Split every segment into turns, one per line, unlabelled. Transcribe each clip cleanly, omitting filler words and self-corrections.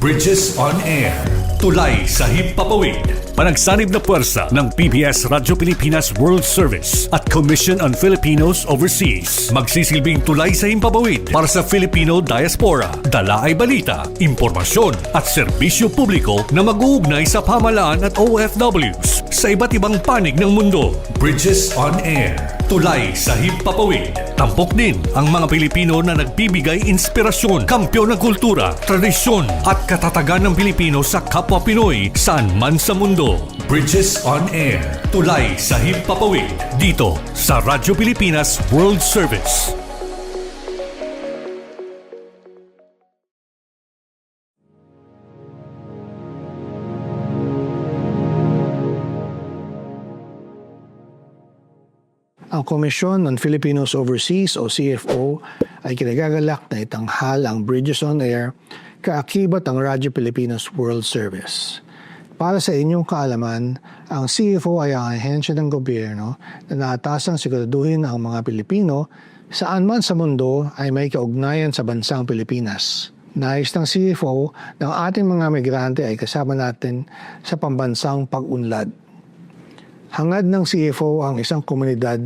Bridges on Air. Tulay sa himpapawid. Panagsanib na puwersa ng PBS Radyo Pilipinas World Service at Commission on Filipinos Overseas. Magsisilbing tulay sa himpapawid para sa Filipino diaspora. Dala ay balita, impormasyon at serbisyo publiko na mag-uugnay sa pamahalaan at OFWs sa iba't ibang panig ng mundo. Bridges on Air. Tulay sa himpapawid. Tampok din ang mga Pilipino na nagbibigay inspirasyon, kampyon ng kultura, tradisyon at katatagan ng Pilipino sa kapwa Pinoy saan man sa mundo. Bridges on Air. Tulay sa himpapawid. Dito sa Radyo Pilipinas World Service.
Ang Commission on Filipinos Overseas o CFO ay kinagagalak na itanghal ang Bridges on Air kaakibat ang Radyo Pilipinas World Service. Para sa inyong kaalaman, ang CFO ay ang ahensya ng gobyerno na naatasang siguraduhin ang mga Pilipino saan man sa mundo ay may kaugnayan sa bansang Pilipinas. Nais ng CFO ng ating mga migrante ay kasama natin sa pambansang pag-unlad. Hangad ng CFO ang isang komunidad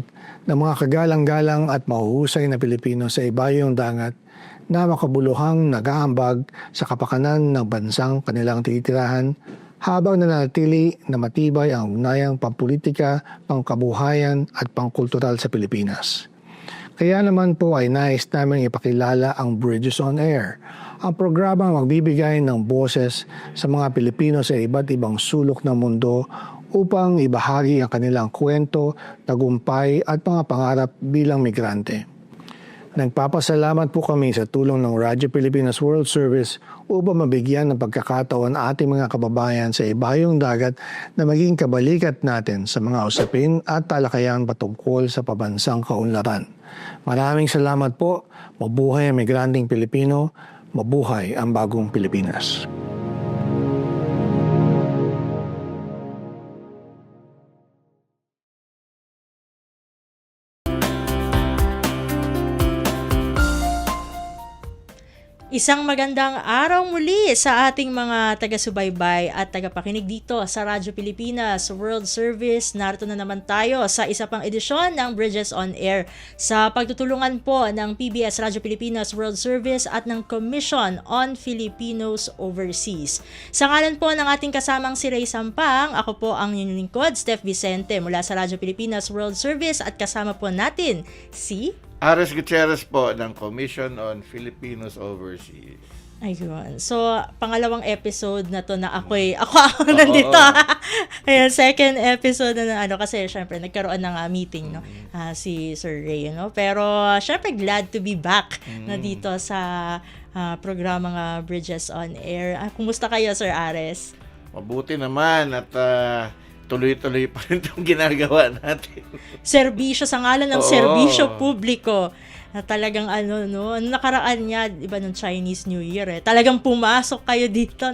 ng mga kagalang-galang at mahuhusay na Pilipino sa ibayong dagat na makabuluhang nag-aambag sa kapakanan ng bansang kanilang titirahan habang nanatili na matibay ang ugnayang pampolitika, pangkabuhayan at pangkultural sa Pilipinas. Kaya naman po ay nais namin ipakilala ang Bridges on Air, ang programang magbibigay ng boses sa mga Pilipino sa iba't ibang sulok ng mundo upang ibahagi ang kanilang kwento, tagumpay at mga pangarap bilang migrante. Nagpapasalamat po kami sa tulong ng Radyo Pilipinas World Service upang mabigyan ng pagkakataon ating mga kababayan sa ibayong dagat na maging kabalikat natin sa mga usapin at talakayan patungkol sa pabansang kaunlaran. Maraming salamat po. Mabuhay ang migranteng Pilipino. Mabuhay ang bagong Pilipinas.
Isang magandang araw muli sa ating mga taga-subaybay at tagapakinig dito sa Radyo Pilipinas World Service. Narito na naman tayo sa isa pang edisyon ng Bridges on Air sa pagtutulungan po ng PBS Radyo Pilipinas World Service at ng Commission on Filipinos Overseas. Sa ngalan po ng ating kasamang si Ray Sampang, ako po ang inyong lingkod, Steph Vicente mula sa Radyo Pilipinas World Service at kasama po natin si
Ares Gutierrez po ng Commission on Filipinos Overseas.
Ayun. So, pangalawang episode na to na ako nandito. Ayan, second episode na kasi syempre nagkaroon ng meeting no si Sir Ray, no. Pero syempre glad to be back na dito sa programang Bridges on Air. Kumusta kayo, Sir Ares?
Mabuti naman at tuloy-tuloy pa rin itong ginagawa natin.
Serbisyo sa ngalan ng serbisyo publiko. Na talagang nakaraan niya, iba ng Chinese New Year talagang pumasok kayo dito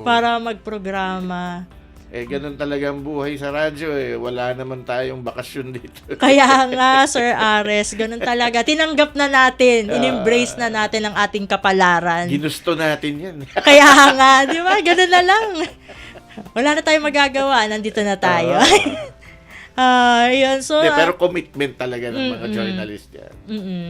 para magprograma.
Ganun talaga ang buhay sa radyo Wala naman tayong bakasyon dito.
Kaya nga, Sir Ares, ganun talaga. Tinanggap na natin, in-embrace na natin ang ating kapalaran.
Ginusto natin yan.
Kaya nga, di ba? Ganun na lang. Wala na tayong magagawa. Nandito na tayo. Yun. So,
pero commitment talaga ng mga journalist yan.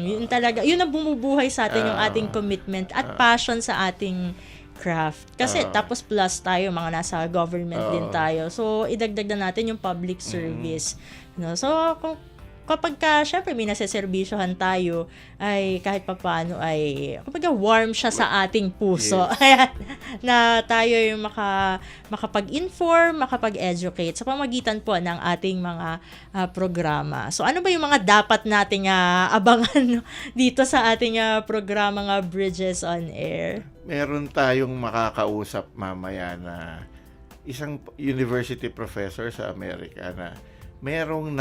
Yun talaga. Yun ang bumubuhay sa atin, yung ating commitment at passion sa ating craft. Kasi tapos plus tayo, mga nasa government din tayo. So, idagdag na natin yung public service. So, kapag syempre may naseserbisyohan tayo, ay kahit papaano ay kapag warm siya sa ating puso. Yes. Na tayo yung makapag-inform, makapag-educate sa pamagitan po ng ating mga programa. So ano ba yung mga dapat nating abangan dito sa ating programa Bridges on Air?
Meron tayong makakausap mamaya na isang university professor sa Amerika na merong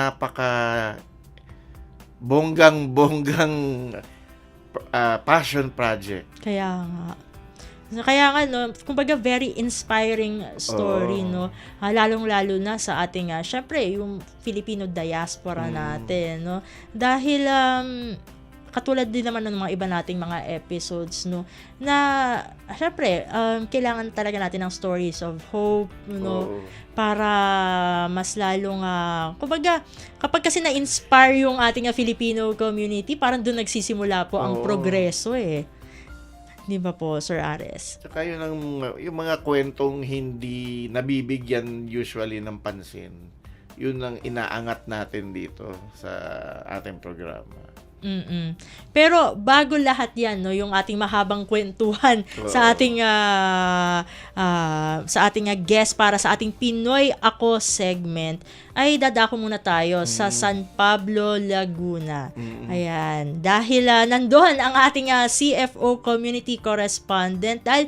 bonggang passion project.
Kaya nga, kumbaga very inspiring story, no? Lalong-lalo na sa ating, syempre, yung Filipino diaspora natin, no? Dahil, katulad din naman ng mga iba nating mga episodes, no, na syempre kailangan talaga natin ng stories of hope,
Oo.
para mas lalong kumbaga kapag kasi na-inspire yung ating Filipino community, parang doon nagsisimula po ang
Oo.
progreso eh. 'Di ba po, Sir Ares?
Tsaka yung mga kwentong hindi nabibigyan usually ng pansin, yun ang inaangat natin dito sa ating programa.
Pero bago lahat 'yan, no, yung ating mahabang kwentuhan sa ating guest para sa ating Pinoy Ako segment, ay dadako muna tayo sa San Pablo, Laguna. Ayan, dahil nandoon ang ating CFO community correspondent dahil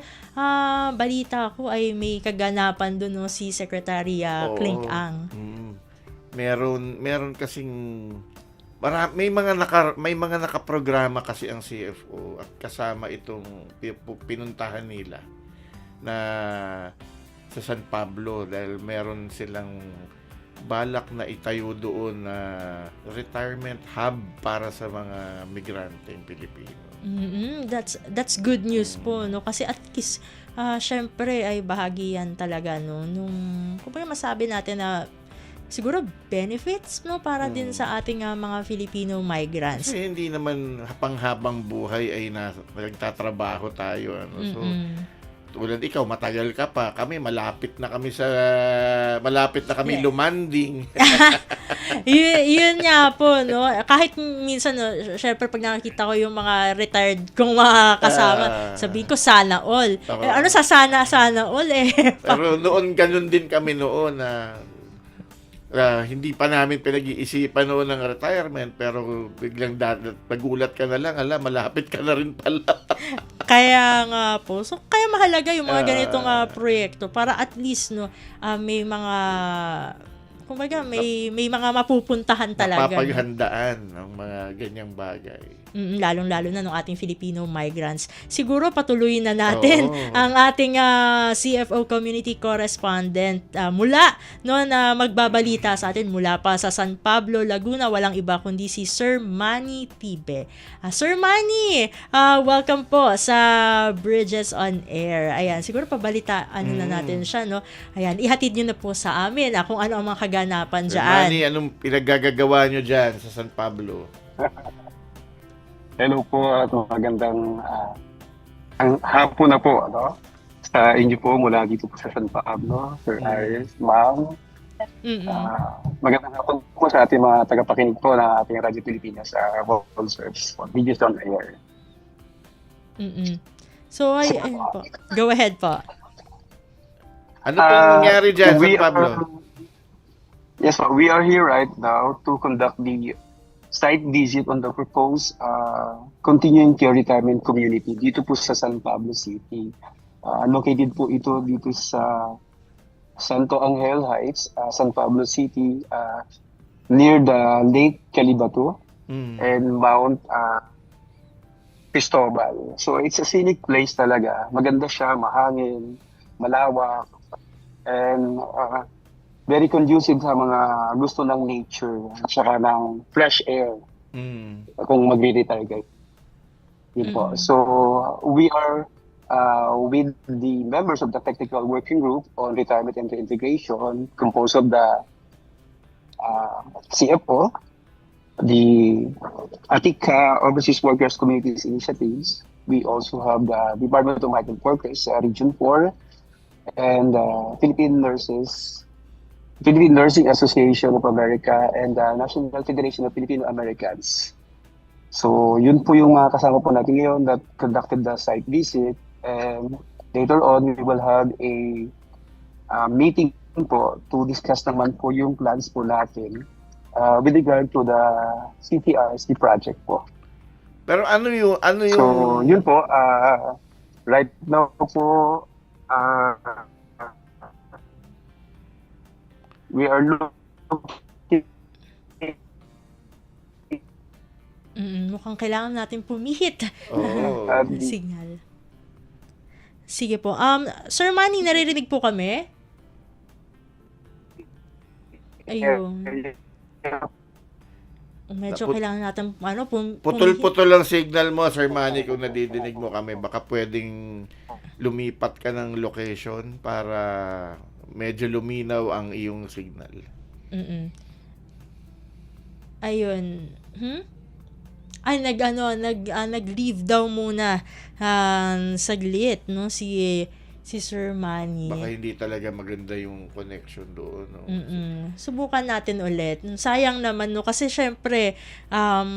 balita ko ay may kaganapan doon, no, si Secretary
Oo.
Clink Ang.
Meron kasing may mga nakaprograma kasi ang CFO at kasama itong pinuntahan nila na sa San Pablo dahil meron silang balak na itayo doon na retirement hub para sa mga migranteng Pilipino.
That's good news po, no, kasi at least syempre ay bahagi yan talaga, no, nung kumbaga masabi natin na siguro benefits, no, para din sa ating mga Filipino migrants.
Kasi hindi naman panghabang buhay ay nagtatrabaho tayo, ano. So tulad ikaw, matagal ka pa. Kami malapit na kami lumanding.
Yun nga po, no. Kahit minsan, no, syempre pag nakikita ko yung mga retired kong mga kasama, sabihin ko sana all. Ano sa sana all eh.
Pero noon ganun din kami noon na hindi pa namin pinag-iisipan noon ng retirement, pero biglang nagulat ka na lang, malapit ka na rin pala.
Kaya nga po. So, kaya mahalaga yung mga ganitong proyekto para at least, no, may mga kumbaga may mga mapupuntahan talaga.
Napapaghandaan ng mga ganyang bagay.
Lalong-lalo na ng ating Filipino migrants. Siguro patuloy na natin ang ating CFO community correspondent mula, no, na magbabalita sa atin mula pa sa San Pablo, Laguna. Walang iba kundi si Sir Manny Tibe. Sir Manny, welcome po sa Bridges on Air. Ayan, siguro pabalitaan na natin siya, no. Ayan, ihatid niyo na po sa amin kung ano ang mga kaganapan
Sir
dyan.
Manny, anong pinagagagawa nyo dyan sa San Pablo?
Hello po at magandang ang hapon na po, ano? Sa inyo po mula dito po sa San Pablo, Sir Ares, Ma'am. Magandang hapon po sa ating mga tagapakinig po ng ating Radyo Pilipinas World Service po, Videos on Air.
So, ayun po. Go ahead po.
Ano pong nangyari dyan, San Pablo?
Yes, we are here right now to conduct the site visit on the proposed continuing care retirement community dito po sa San Pablo City. Located po ito dito sa Santo Angel Heights, San Pablo City, near the Lake Calibato and Mount Cristobal. So it's a scenic place talaga. Maganda siya, mahangin, malawak, and very conducive sa mga gusto ng nature at saka ng fresh air kung magre-retire kayo. Yun po. So, we are with the members of the Technical Working Group on Retirement and Reintegration, composed of the CFO, the ATICA Overseas Workers Communities Initiatives. We also have the Department of Migrant Workers, Region 4, and Philippine Nursing Association of America and the National Federation of Filipino Americans. So, yun po yung mga kasama po natin ngayon that conducted the site visit, and later on, we will have a meeting po to discuss naman po yung plans po natin with regard to the CTRC project po.
Pero ano yung
So, yun po, right now po, we are looking.
Mukhang kailangan natin pumihit. Signal. Sige po. Sir Manny, naririnig po kami? Ayun. Medyo
Put-
kailangan natin,
Putol-putol ang signal mo, Sir Manny, kung nadidinig mo kami. Baka pwedeng lumipat ka ng location para medyo luminaw ang iyong signal.
Mm-mm. Ayun. Ay, nag-leave daw muna saglit, no, si Sir Manny.
Baka hindi talaga maganda yung connection doon. No?
Subukan natin ulit. Sayang naman, no, kasi syempre,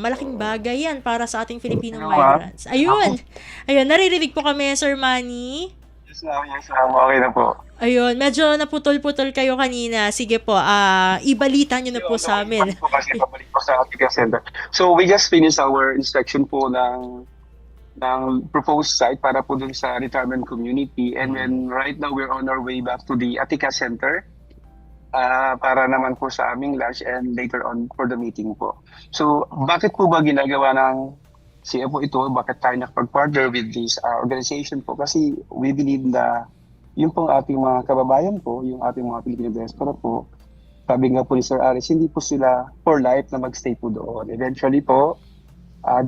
malaking bagay yan para sa ating Filipino migrants. Ayun, naririnig po kami, Sir Manny.
Yes, ma'am. Okay na po.
Ayun, medyo naputol-putol kayo kanina. Sige po, ibalita nyo na po sa amin.
Pabalik po sa Atika Center. So, we just finished our inspection po ng proposed site para po dun sa retirement community. And then right now, we're on our way back to the Atika Center para naman po sa aming lunch and later on for the meeting po. So, bakit po ba ginagawa ng CFO ito? Bakit tayo nakapag-partner with this organization po? Kasi we believe na yung pong ating mga kababayan po, yung ating mga Filipino diaspora po, sabi nga po ni Sir Aris, hindi po sila for life na magstay po doon. Eventually po,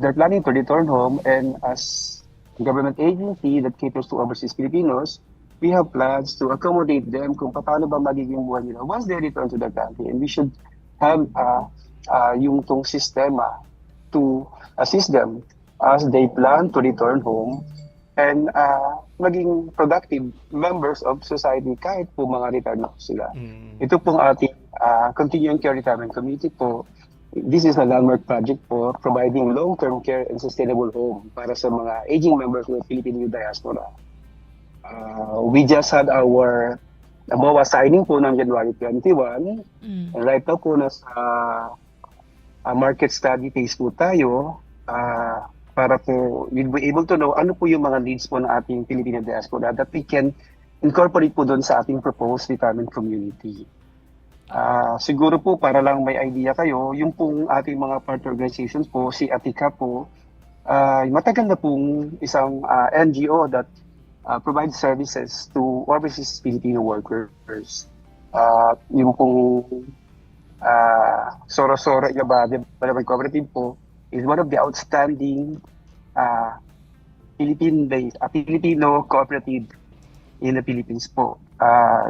they're planning to return home, and as a government agency that caters to overseas Filipinos, we have plans to accommodate them kung paano ba magiging buhay nila once they return to the country. And we should have yung tong sistema to assist them as they plan to return home and maging productive members of society kahit po mga retired na po sila. Ito pong ating continuing care retirement community po. This is a landmark project for providing long-term care and sustainable home para sa mga aging members ng Filipino diaspora. We just had our BOA signing po ng January 21. And right now po nasa market study phase po tayo para po we'll be able to know ano po yung mga needs po ng ating Filipino diaspora that we can incorporate po doon sa ating proposed retirement community. Siguro po para lang may idea kayo, yung pong ating mga partner organizations po, si Atika po, matagal na pong isang NGO that provides services to overseas Filipino workers. Yung pong Soro-Soro Yaba Development Cooperative po is one of the outstanding Filipino cooperative in the Philippines po.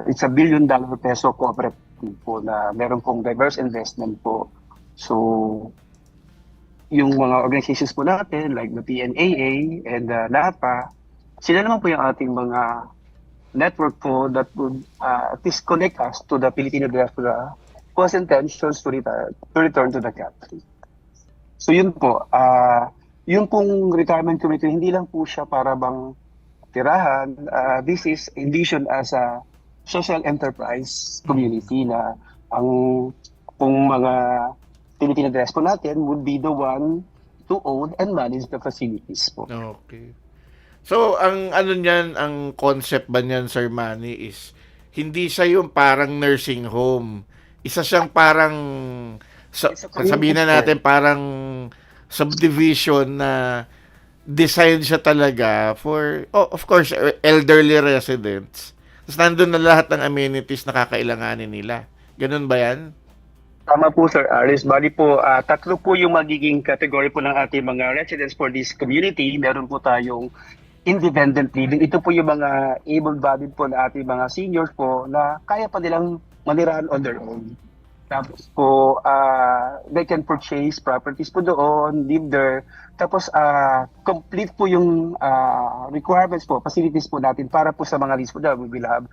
It's a $1 billion peso cooperative po na meron pong diverse investment po. So, yung mga organizations po natin like the PNAA and the NAPA, sila naman po yung ating mga network po that would at least connect us to the Filipino diaspora who has intentions to return to the country. So yun po, yung pong retirement committee, hindi lang po siya para bang tirahan. This is envisioned as a social enterprise community na ang kung mga Filipino diaspora natin would be the one to own and manage the facilities po.
Okay. So, ang ano niyan, ang concept ba niyan, Sir Manny, is hindi siya yung parang nursing home. Isa siyang parang sabihin na natin parang subdivision na design siya talaga for, of course, elderly residents. Tapos nandun na lahat ng amenities na kakailanganin nila. Ganun ba yan?
Tama po, Sir Aris. Bali po, tatlo po yung magiging category po ng ating mga residents for this community. Meron po tayong independent living. Ito po yung mga able-bodied po na ating mga seniors po na kaya pa nilang manirahan on their own. Tapos po, they can purchase properties po doon, live there. Tapos, complete po yung requirements po, facilities po natin para po sa mga needs po doon. We will have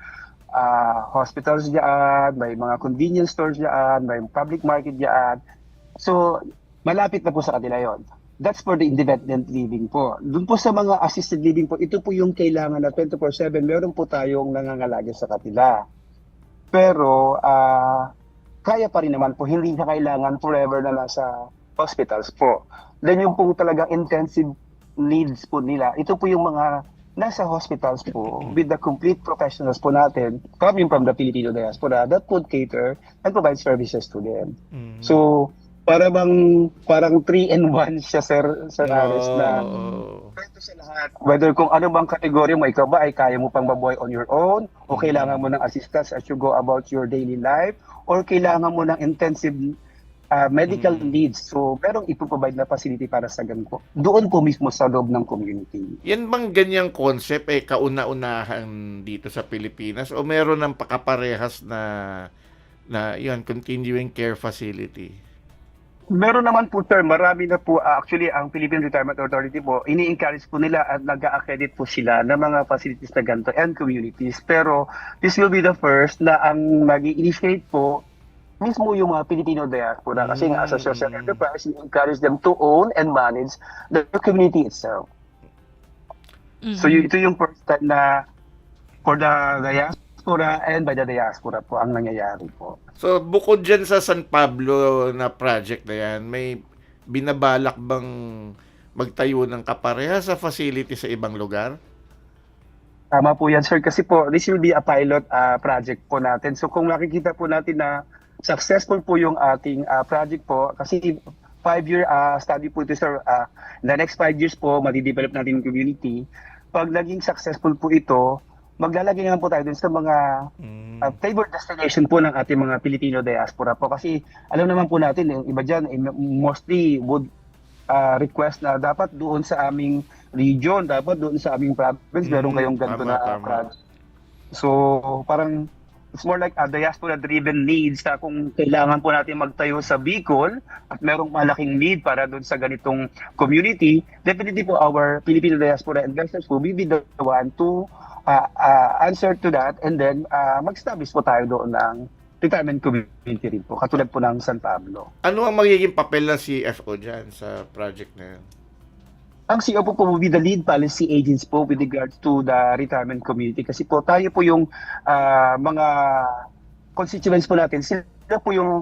hospitals dyan, may mga convenience stores dyan, may public market dyan. So, malapit na po sa kanila yon. That's for the independent living po. Doon po sa mga assisted living po, ito po yung kailangan na 24/7, meron po tayong nangangalaga sa kanila. Pero, kaya pa rin naman po, hindi na kailangan forever na nasa hospitals po. Then yung pong talagang intensive needs po nila, ito po yung mga nasa hospitals po with the complete professionals po natin coming from the Filipino diaspora that would cater and provide services to them. So, parang 3-in-1 siya, Sir Aris, na ito sa lahat. Whether kung ano bang kategorya mo, ikaw ba ay kaya mo pang mabuhay on your own o kailangan mo ng assistance as you go about your daily life or kailangan mo ng intensive medical needs. So, merong ipoprovide na facility para sa ganito. Doon po mismo sa loob ng community.
Yan bang ganyang concept kauna-unahan dito sa Pilipinas o meron ng pakaparehas na yun, continuing care facility?
Meron naman po, sir, marami na po. Actually, ang Philippine Retirement Authority po, ini-encourage po nila at nag-accredit po sila ng mga facilities na ganito and communities. Pero this will be the first na ang mag-initiate po mismo yung mga Filipino diaspora. Kasi nga, as a social enterprise, we encourage them to own and manage the community itself. So, ito yung first time na for the diaspora and by the diaspora po ang nangyayari po.
So, bukod dyan sa San Pablo na project na yan, may binabalak bang magtayo ng kapareha sa facility sa ibang lugar?
Tama po yan, sir. Kasi po, this will be a pilot project po natin. So, kung makikita po natin na successful po yung ating project po, kasi 5-year study po ito, sir. In the next 5 years po, madidevelop natin yung community. Pag naging successful po ito, maglalagay naman po tayo dun sa mga favorite destination po ng ating mga Filipino diaspora po. Kasi alam naman po natin, yung iba dyan, mostly would request na dapat doon sa aming region, dapat doon sa aming province, meron kayong ganito na project. So, parang it's more like a diaspora-driven needs na kung kailangan po natin magtayo sa Bicol at merong malaking need para doon sa ganitong community, definitely po our Filipino diaspora investors will be the one to answer to that and then mag-establish po tayo doon ng retirement community rin po, katulad po ng San Pablo.
Ano ang magiging papel ng CFO dyan sa project na yan?
Ang CEO po will be the lead policy agents po with regards to the retirement community kasi po tayo po yung mga constituents po natin, sila po yung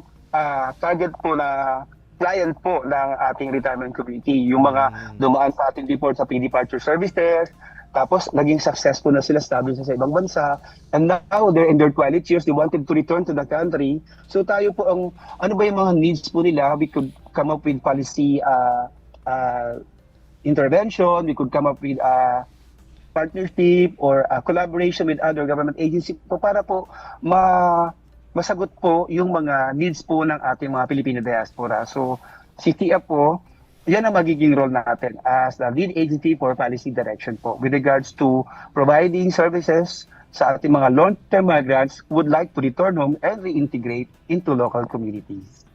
target po na client po ng ating retirement community. Yung mga dumaan sa ating report sa pre-departure services, tapos naging successful na sila established sa ibang bansa, and now they're in their 20 years, they wanted to return to the country. So tayo po ang, ano ba yung mga needs po nila, we could come up with policy intervention, we could come up with partnership or collaboration with other government agencies po para po masagot po yung mga needs po ng ating mga Filipino diaspora. So, si TIA po, yan ang magiging role natin as the lead agency for policy direction po with regards to providing services sa ating mga long-term migrants who would like to return home and reintegrate into local communities.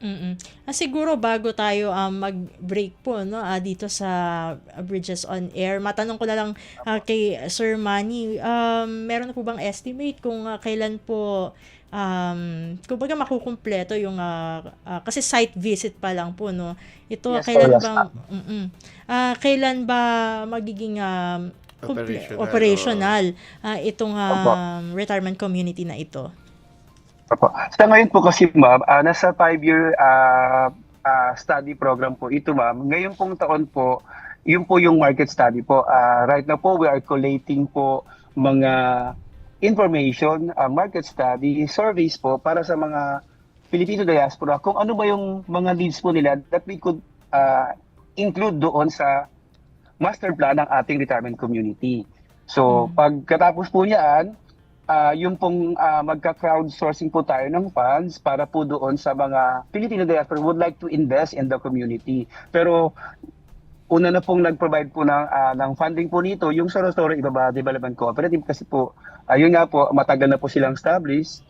Siguro bago tayo mag-break po dito sa Bridges on Air, matanong ko na lang kay Sir Manny, meron na po bang estimate kung kailan po kumbaga makukumpleto yung kasi site visit pa lang po ito, yes, kailan ba magiging operational itong retirement community na ito?
Sa ngayon po kasi ma'am, nasa 5-year study program po ito ma'am. Ngayon pong taon po, yun po yung market study po. Right now po, we are collating po mga information, market study, surveys po para sa mga Filipino diaspora kung ano ba yung mga needs po nila that we could include doon sa master plan ng ating retirement community. So, pagkatapos po niyan, yung pong magka-crowdsourcing po tayo ng funds para po doon sa mga Filipino diaspora would like to invest in the community. Pero una na pong nag-provide po ng funding po nito, yung Sorosoro Ibaba Development Cooperative kasi po, ayun nga po, matagal na po silang established,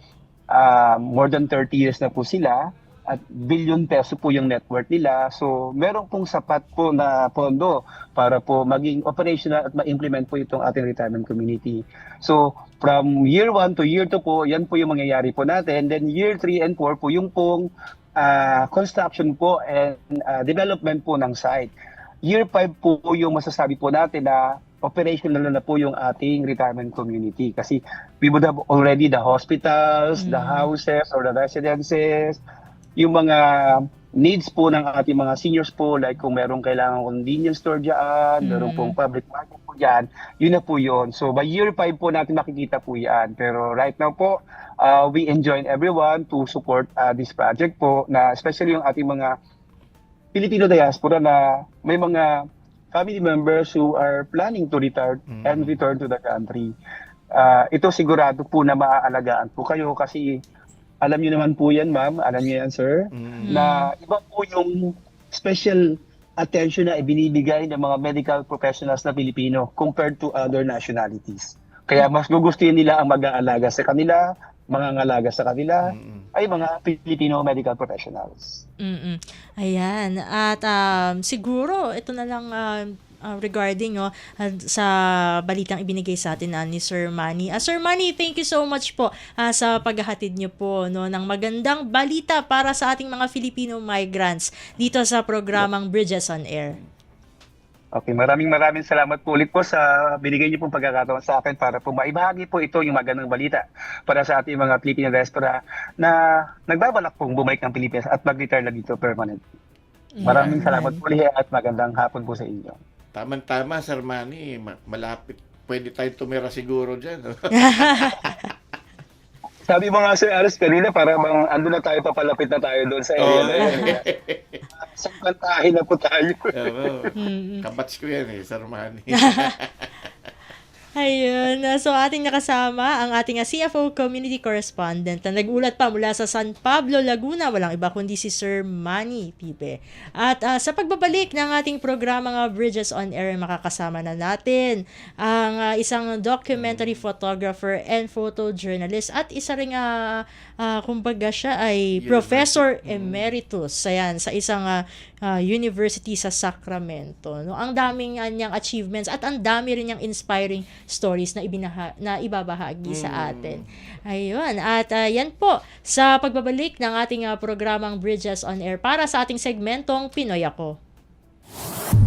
more than 30 years na po sila, at billion peso po yung net worth nila. So, meron pong sapat po na pondo para po maging operational at ma-implement po itong ating retirement community. So, from year 1 to year 2 po, yan po yung mangyayari po natin. Then year 3 and 4 po, yung pong construction po and development po ng site. Year 5 po yung masasabi po natin na operational na po yung ating retirement community. Kasi we would have already the hospitals, the houses or the residences, yung mga needs po ng ating mga seniors po, like kung merong kailangan convenience store dyan, merong pong public market po dyan, yun na po yun. So by year 5 po natin makikita po yan. Pero right now po, we enjoin everyone to support this project po, na especially yung ating mga Filipino diaspora na may mga family members who are planning to retire and return to the country. Ito sigurado po na maaalagaan po kayo kasi alam niyo naman po yan, ma'am, alam niyo yan, sir, na iba po yung special attention na ibinibigay ng mga medical professionals na Pilipino compared to other nationalities. Kaya mas gugustuhin nila ang mag-aalaga sa kanila, mga sa kanila, ay mga Filipino medical professionals.
Ayan. At siguro, ito na lang regarding sa balitang ibinigay sa atin ni Sir Manny. Sir Manny, thank you so much po sa paghahatid niyo po ng magandang balita para sa ating mga Filipino migrants dito sa programang Bridges on Air.
Okay, maraming salamat po ulit po sa binigay niyo pong pagkakataon sa akin para po maibahagi po ito yung magandang balita para sa ating mga Filipino diaspora na nagbabalak pong bumalik ng Pilipinas at mag-retire na dito permanent. Maraming salamat po ulit at magandang hapon po sa inyo.
Tama, Sir Manny. Malapit. Pwede tayo tumira siguro dyan.
Sabi mo nga, Sir Aris, kanina para bang ando na tayo, papalapit na tayo doon sa area na yun. Sa pantahin na po tayo.
Kabats ko yan Sir Manny.
Ayun. So, ating nakasama ang ating CFO Community Correspondent na nagulat pa mula sa San Pablo, Laguna. Walang iba kundi si Sir Manny Pipe. At sa pagbabalik ng ating programang Bridges on Air, makakasama na natin ang isang documentary photographer and photojournalist at isa ring kumbaga siya ay Professor Emeritus sa isang university sa Sacramento. Ang daming niyang achievements at ang dami rin niyang inspiring stories na ibabahagi sa atin. Ayun. At yan po sa pagbabalik ng ating programang Bridges on Air para sa ating segmentong Pinoy Ako.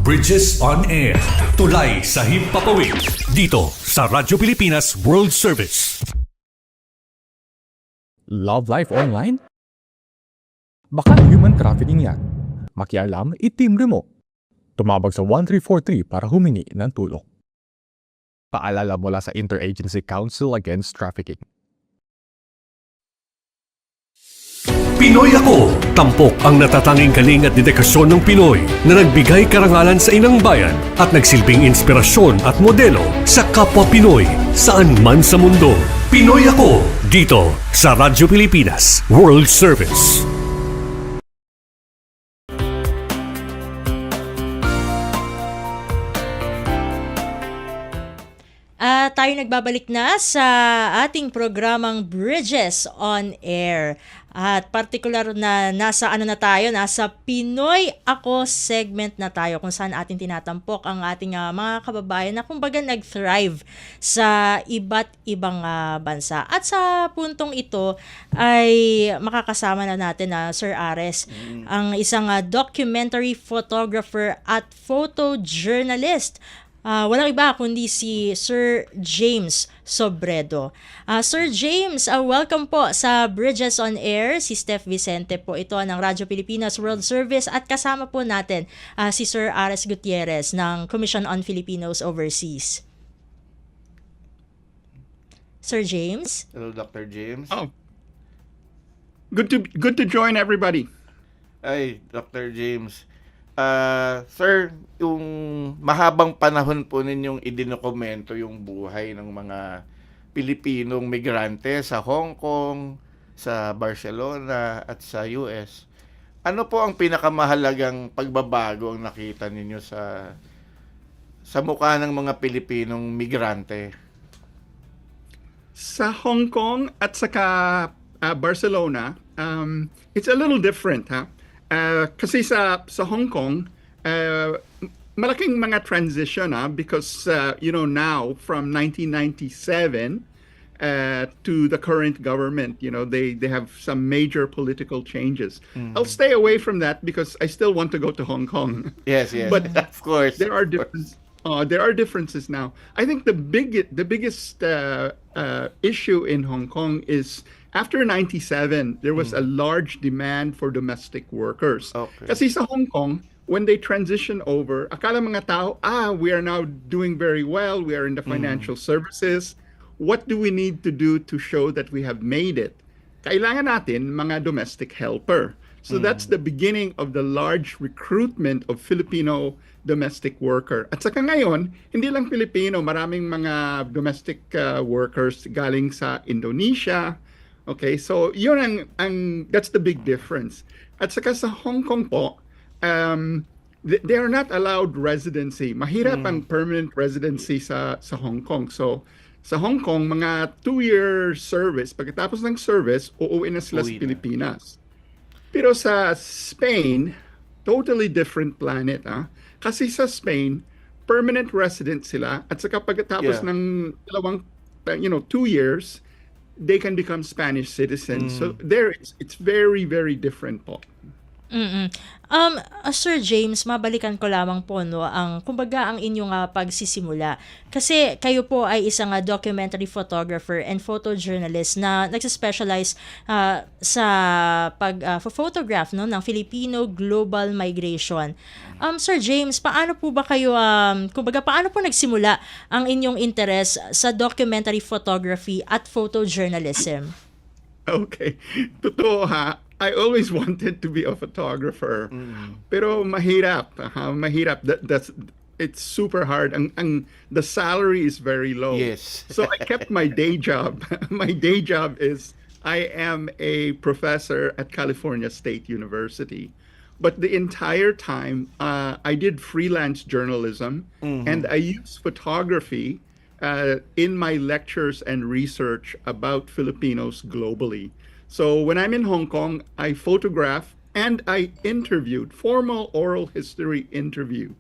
Bridges on Air. Tulay sa Himpapawid. Dito sa Radyo Pilipinas World Service.
Love life online? Baka human trafficking yan. Makialam, itimbre mo. Tumawag sa 1343 para humingi ng tulong. Paalala mula sa Interagency Council Against Trafficking.
Pinoy Ako! Tampok ang natatanging galing at dedikasyon ng Pinoy na nagbigay karangalan sa inang bayan at nagsilbing inspirasyon at modelo sa kapwa Pinoy saan man sa mundo. Pinoy Ako! Dito sa Radyo Pilipinas World Service.
Tayo nagbabalik na sa ating programang Bridges on Air. At particular na nasa Pinoy Ako segment na tayo kung saan ating tinatampok ang ating mga kababayan na kumbaga nag-thrive sa iba't ibang bansa. At sa puntong ito ay makakasama na natin Sir Ares, ang isang documentary photographer at photojournalist. Walang iba kundi si Sir James Sobredo. Sir James, welcome po sa Bridges on Air. Si Steph Vicente po ito ng Radyo Pilipinas World Service at kasama po natin si Sir Ares Gutierrez ng Commission on Filipinos Overseas. Sir James?
Hello, Dr. James.
Oh, good to join everybody.
Ay, Dr. James. Sir, yung mahabang panahon po ninyong idinokumento yung buhay ng mga Pilipinong migrante sa Hong Kong, sa Barcelona at sa US. Ano po ang pinakamahalagang pagbabago ang nakita ninyo sa mukha ng mga Pilipinong migrante?
Sa Hong Kong at saka Barcelona, it's a little different, ha? Kasi sa Hong Kong, malaking mga transition because now from 1997 to the current government, they have some major political changes. I'll stay away from that because I still want to go to Hong Kong.
Yes,
But
of course.
There are differences now. I think the biggest issue in Hong Kong is after 97, there was a large demand for domestic workers.
Okay.
Kasi sa Hong Kong, when they transition over, akala mga tao, we are now doing very well, we are in the financial services. What do we need to do to show that we have made it? Kailangan natin mga domestic helper. So that's the beginning of the large recruitment of Filipino domestic worker. At saka ngayon, hindi lang Filipino, maraming mga domestic workers galing sa Indonesia, Okay, so yun that's the big difference. At saka sa Hong Kong po, they are not allowed residency. Mahirap ang permanent residency sa Hong Kong. So sa Hong Kong, mga 2-year service, pagkatapos ng service, uuwi na sila sa
Uwi na.
Pilipinas. Pero sa Spain, totally different planet. Kasi sa Spain, permanent resident sila at saka pagkatapos
Yeah.
ng 2 years, they can become Spanish citizens. So there it's very, very different po.
Sir James, mabalikan ko lamang po no kumbaga ang inyong pagsisimula. Kasi kayo po ay isang documentary photographer and photojournalist na nagse-specialize sa photograph no ng Filipino global migration. Sir James, paano po ba kayo kumbaga paano po nagsimula ang inyong interest sa documentary photography at photojournalism?
Okay. Totoo ha. I always wanted to be a photographer. Pero mahirap. Mahirap. It's super hard. The salary is very low.
Yes.
So I kept my day job. My day job is I am a professor at California State University. But the entire time, I did freelance journalism and I used photography in my lectures and research about Filipinos globally. So when I'm in Hong Kong, I photograph and I interviewed, formal oral history interview,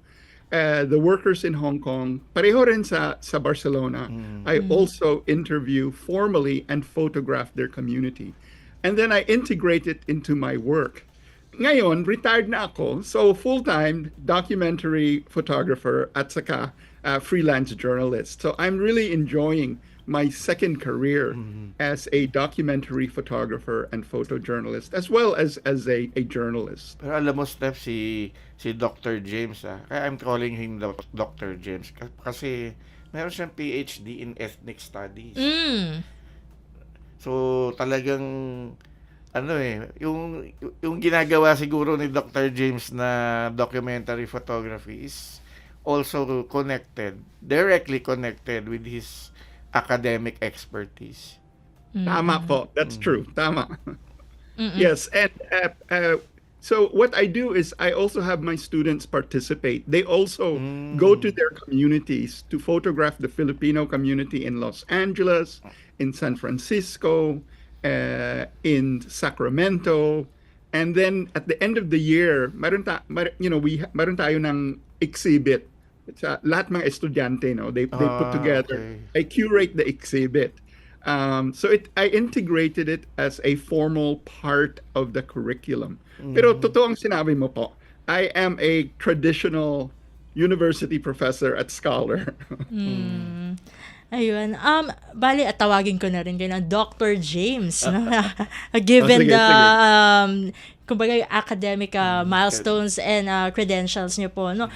the workers in Hong Kong. Pareho rin sa Barcelona. I also interview formally and photograph their community. And then I integrate it into my work. Ngayon, retired na ako. So full-time documentary photographer at saka freelance journalist. So I'm really enjoying my second career as a documentary photographer and photojournalist as well as a journalist.
Pero alam mo, Steph, si Dr. James, kaya I'm calling him Dr. James kasi meron siyang PhD in ethnic studies. So talagang yung ginagawa siguro ni Dr. James na documentary photography is also directly connected with his academic expertise.
Tama po. That's true. Tama. Yes. And so what I do is I also have my students participate. They also go to their communities to photograph the Filipino community in Los Angeles, in San Francisco, in Sacramento. And then at the end of the year, meron tayo ng exhibit. Lahat mga estudyante, they put together.
Okay.
I curate the exhibit. So I integrated it as a formal part of the curriculum. Pero totoong sinabi mo po, I am a traditional university professor at Scholar.
Ayun. Bali, at tawagin ko na rin kayo ng Dr. James. No? Given
Sige,
the,
sige.
kumbaga, yung academic milestones and credentials niyo po. No?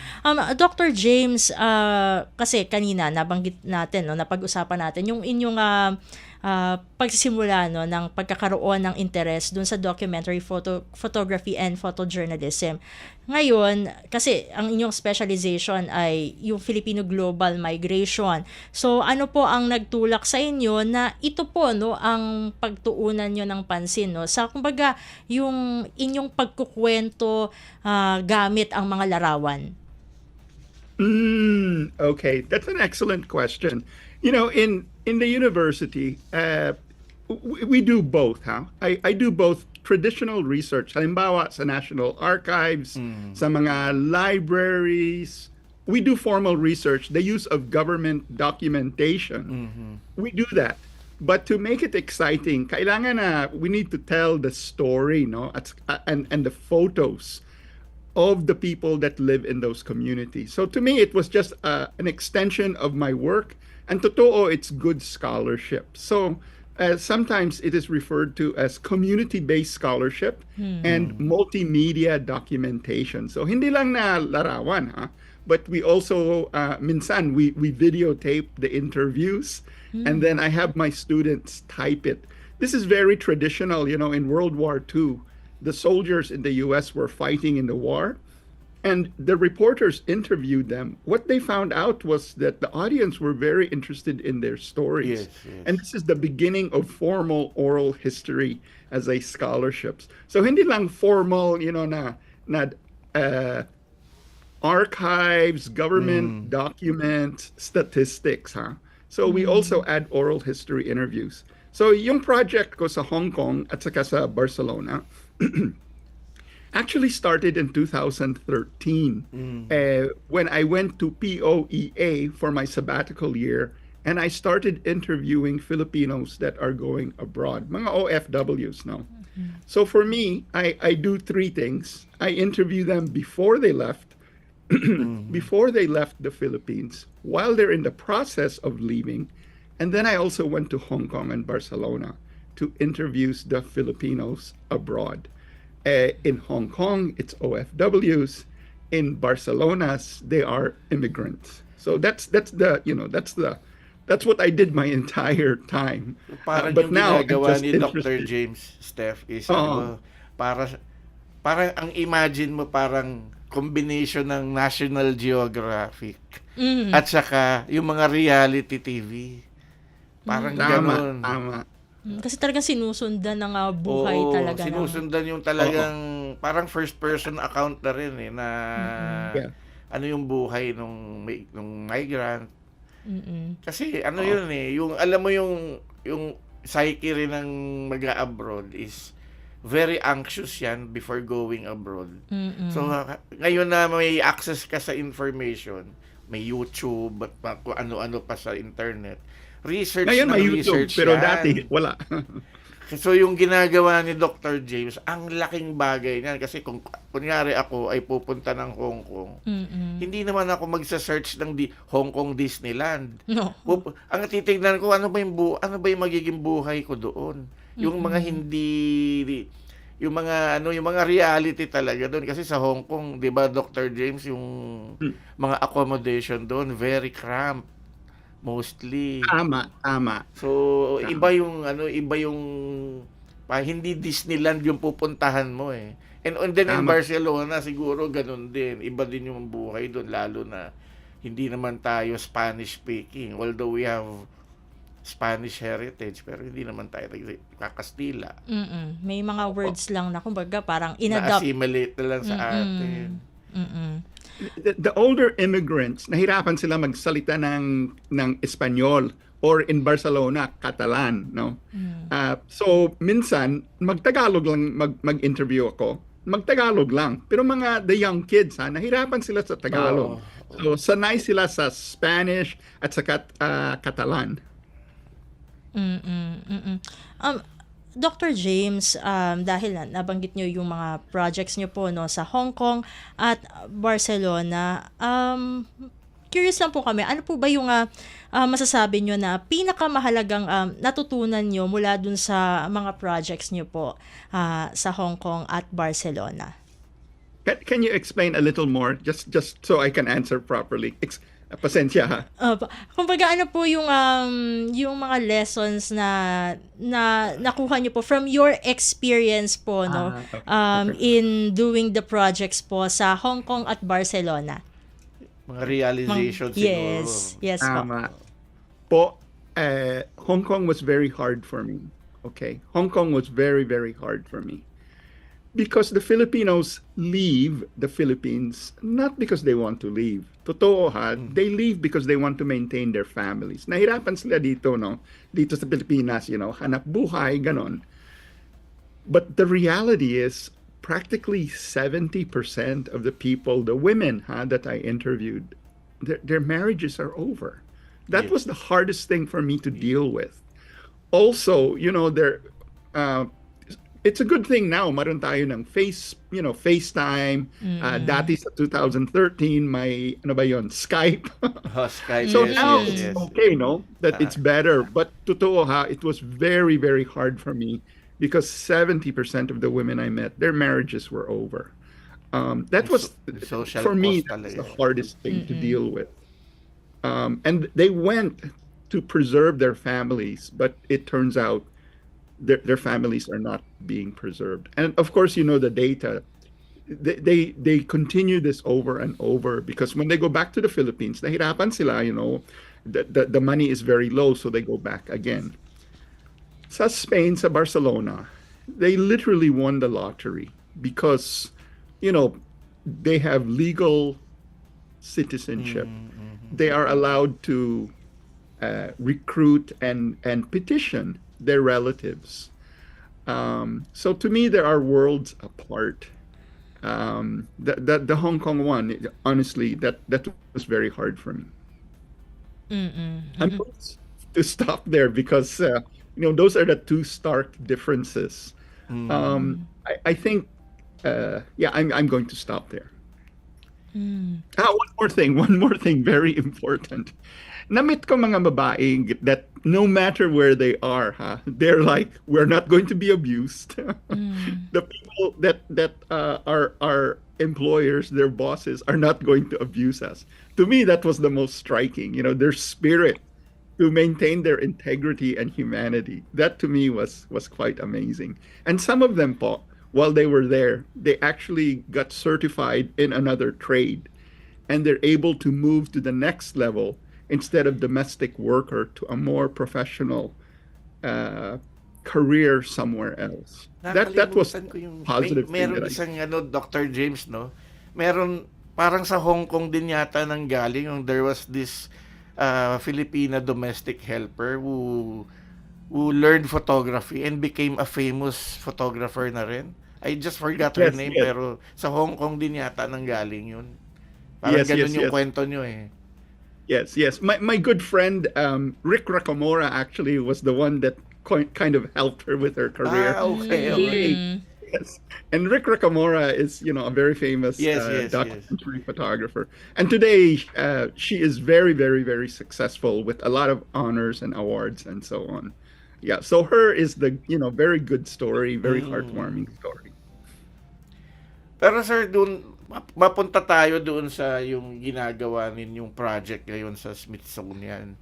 Dr. James, kasi kanina, nabanggit natin, no, napag-usapan natin, yung inyong pagsisimula ng pagkakaroon ng interest dun sa documentary photography and photojournalism. Ngayon, kasi ang inyong specialization ay yung Filipino global migration. So, ano po ang nagtulak sa inyo na ito po ang pagtuunan nyo ng pansin sa kumbaga yung inyong pagkukwento gamit ang mga larawan?
Okay, that's an excellent question. In the university, we do both. I do both traditional research. Halimbawa sa National Archives, sa mga libraries. We do formal research, the use of government documentation. We do that. But to make it exciting, kailangan we need to tell the story, and the photos of the people that live in those communities. So to me, it was just an extension of my work. And totoo, it's good scholarship. So sometimes it is referred to as community-based scholarship and multimedia documentation. So hindi lang na larawan, but we also, minsan, we videotape the interviews and then I have my students type it. This is very traditional, in World War II. The soldiers in the U.S. were fighting in the war. And the reporters interviewed them. What they found out was that the audience were very interested in their stories.
Yes, yes.
And this is the beginning of formal oral history as a scholarships. So hindi lang formal, archives, government documents, statistics, huh? So we also add oral history interviews. So yung project ko sa Hong Kong at saka sa Barcelona actually started in 2013 when I went to POEA for my sabbatical year, and I started interviewing Filipinos that are going abroad, mga OFWs now. So for me, I do three things. I interview them before they left, before they left the Philippines, while they're in the process of leaving, and then I also went to Hong Kong and Barcelona to interview the Filipinos abroad. In Hong Kong, it's OFWs. In Barcelona's, they are immigrants. So that's what I did my entire time.
Parang
But
yung
now, I'm
ginagawa
just
ni Dr.
interested.
James, Steph, is
Oo.
parang ang imagine mo parang combination ng National Geographic at saka yung mga reality TV. Parang ganun.
Tama.
Kasi talagang sinusundan ng buhay
Oo,
talaga.
sinusundan yung talagang parang first person account na rin na
Yeah.
ano yung buhay nung migrant. Kasi ano
Oh.
yun yung alam mo yung psyche rin ng mag-abroad is very anxious yan before going abroad. So ngayon na may access ka sa information, may YouTube at kung ano-ano pa sa internet. Research
Ngayon
ng
may YouTube,
research
pero
yan.
dati wala.
So yung ginagawa ni Dr. James, ang laking bagay niyan kasi kung kunyari ako ay pupunta ng Hong Kong, hindi naman ako magsa-search ng Hong Kong Disneyland.
No.
Ang titignan ko ano ba yung magiging buhay ko doon. Yung mga yung mga reality talaga doon kasi sa Hong Kong, 'di ba Dr. James, yung mga accommodation doon very cramped mostly.
Tama.
So, iba yung hindi Disneyland yung pupuntahan mo eh. And then in
Tama.
Barcelona siguro ganun din. Iba din yung buhay doon lalo na hindi naman tayo Spanish speaking. Although we have Spanish heritage pero hindi naman tayo Kakastila.
May mga words lang na kumbaga parang in-adapt.
Na-assimilate na lang sa atin.
The older immigrants, nahirapan sila magsalita ng Espanyol or in Barcelona, Catalan, no? So minsan magtagalog lang mag-interview ako. Magtagalog lang. Pero the young kids, nahirapan sila sa Tagalog. So sanay sila sa Spanish at sa Catalan.
Dr. James, dahil nabanggit nyo yung mga projects nyo po sa Hong Kong at Barcelona, curious lang po kami, ano po ba yung masasabi nyo na pinakamahalagang natutunan nyo mula dun sa mga projects nyo po sa Hong Kong at Barcelona?
Can you explain a little more just so I can answer properly? Pasensya ha.
Kumbaga ano po yung mga lessons na nakuha niyo po from your experience po in doing the projects po sa Hong Kong at Barcelona.
Mga realizations siguro.
Yes po.
Tama. Hong Kong was very hard for me. Okay? Hong Kong was very, very hard for me. Because the Filipinos leave the Philippines not because they want to leave. Totoo ha, they leave because they want to maintain their families. Nahirapan sila dito, no? Dito sa Pilipinas, hanap buhay, ganon. But the reality is, practically 70% of the people, the women that I interviewed, their marriages are over. That was the hardest thing for me to deal with. Also, it's a good thing now, maroon tayo ng FaceTime. Dati sa 2013, may, Skype.
Skype,
So
yes,
now
yes,
it's
yes.
okay, no? That it's better. But totoo ha, it was very, very hard for me because 70% of the women I met, their marriages were over. That was,
Social
for me,
cost
that's the
talaga.
hardest thing to deal with. And they went to preserve their families, but it turns out their families are not being preserved. And of course, the data, they continue this over and over because when they go back to the Philippines, nahirapan sila, the money is very low, so they go back again. Sa Spain, sa Barcelona, they literally won the lottery because, they have legal citizenship. They are allowed to recruit and petition their relatives. So to me, there are worlds apart. The Hong Kong one, honestly, that was very hard for me. I'm going to stop there because those are the two stark differences. I think, I'm going to stop there. One more thing, very important. Namit ko mga babae that no matter where they are, they're like, we're not going to be abused. The people that are our employers, their bosses, are not going to abuse us. To me, that was the most striking. Their spirit to maintain their integrity and humanity. That to me was quite amazing. And some of them, po, while they were there, they actually got certified in another trade, and they're able to move to the next level instead of domestic worker to a more professional career somewhere else. That was
Nakalimutan ko yung
positive thing
meron
that I
isang Dr. James, no? Meron parang sa Hong Kong din yata nang galing yung there was this Filipina domestic helper who learned photography and became a famous photographer na rin. I just forgot her
Yes,
name,
yes.
pero sa Hong Kong din yata nang galing yun. Parang
Yes,
ganun
yes,
yung
yes.
kwento nyo eh.
Yes. My good friend Rick Racamora actually was the one that kind of helped her with her career.
Okay.
Yes. And Rick Racamora is, a very famous
Yes.
documentary photographer. And today, she is very, very, very successful with a lot of honors and awards and so on. Yeah. So her is the, very good story, very heartwarming story.
Pero sir, mapunta tayo doon sa yung ginagawa ninyong project ngayon sa Smithsonian.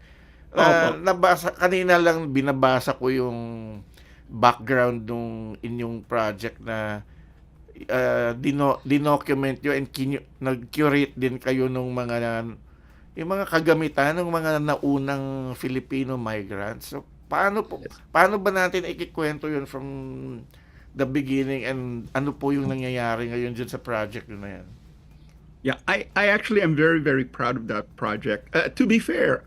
Kanina lang binabasa ko yung background nung inyong project na dinocument nyo and nag-curate din kayo nung yung mga kagamitan ng mga naunang Filipino migrants. So, paano ba natin ikikwento yun from the beginning and ano po yung nangyayari ngayon dyan sa project na yan?
Yeah, I actually am very, very proud of that project. To be fair,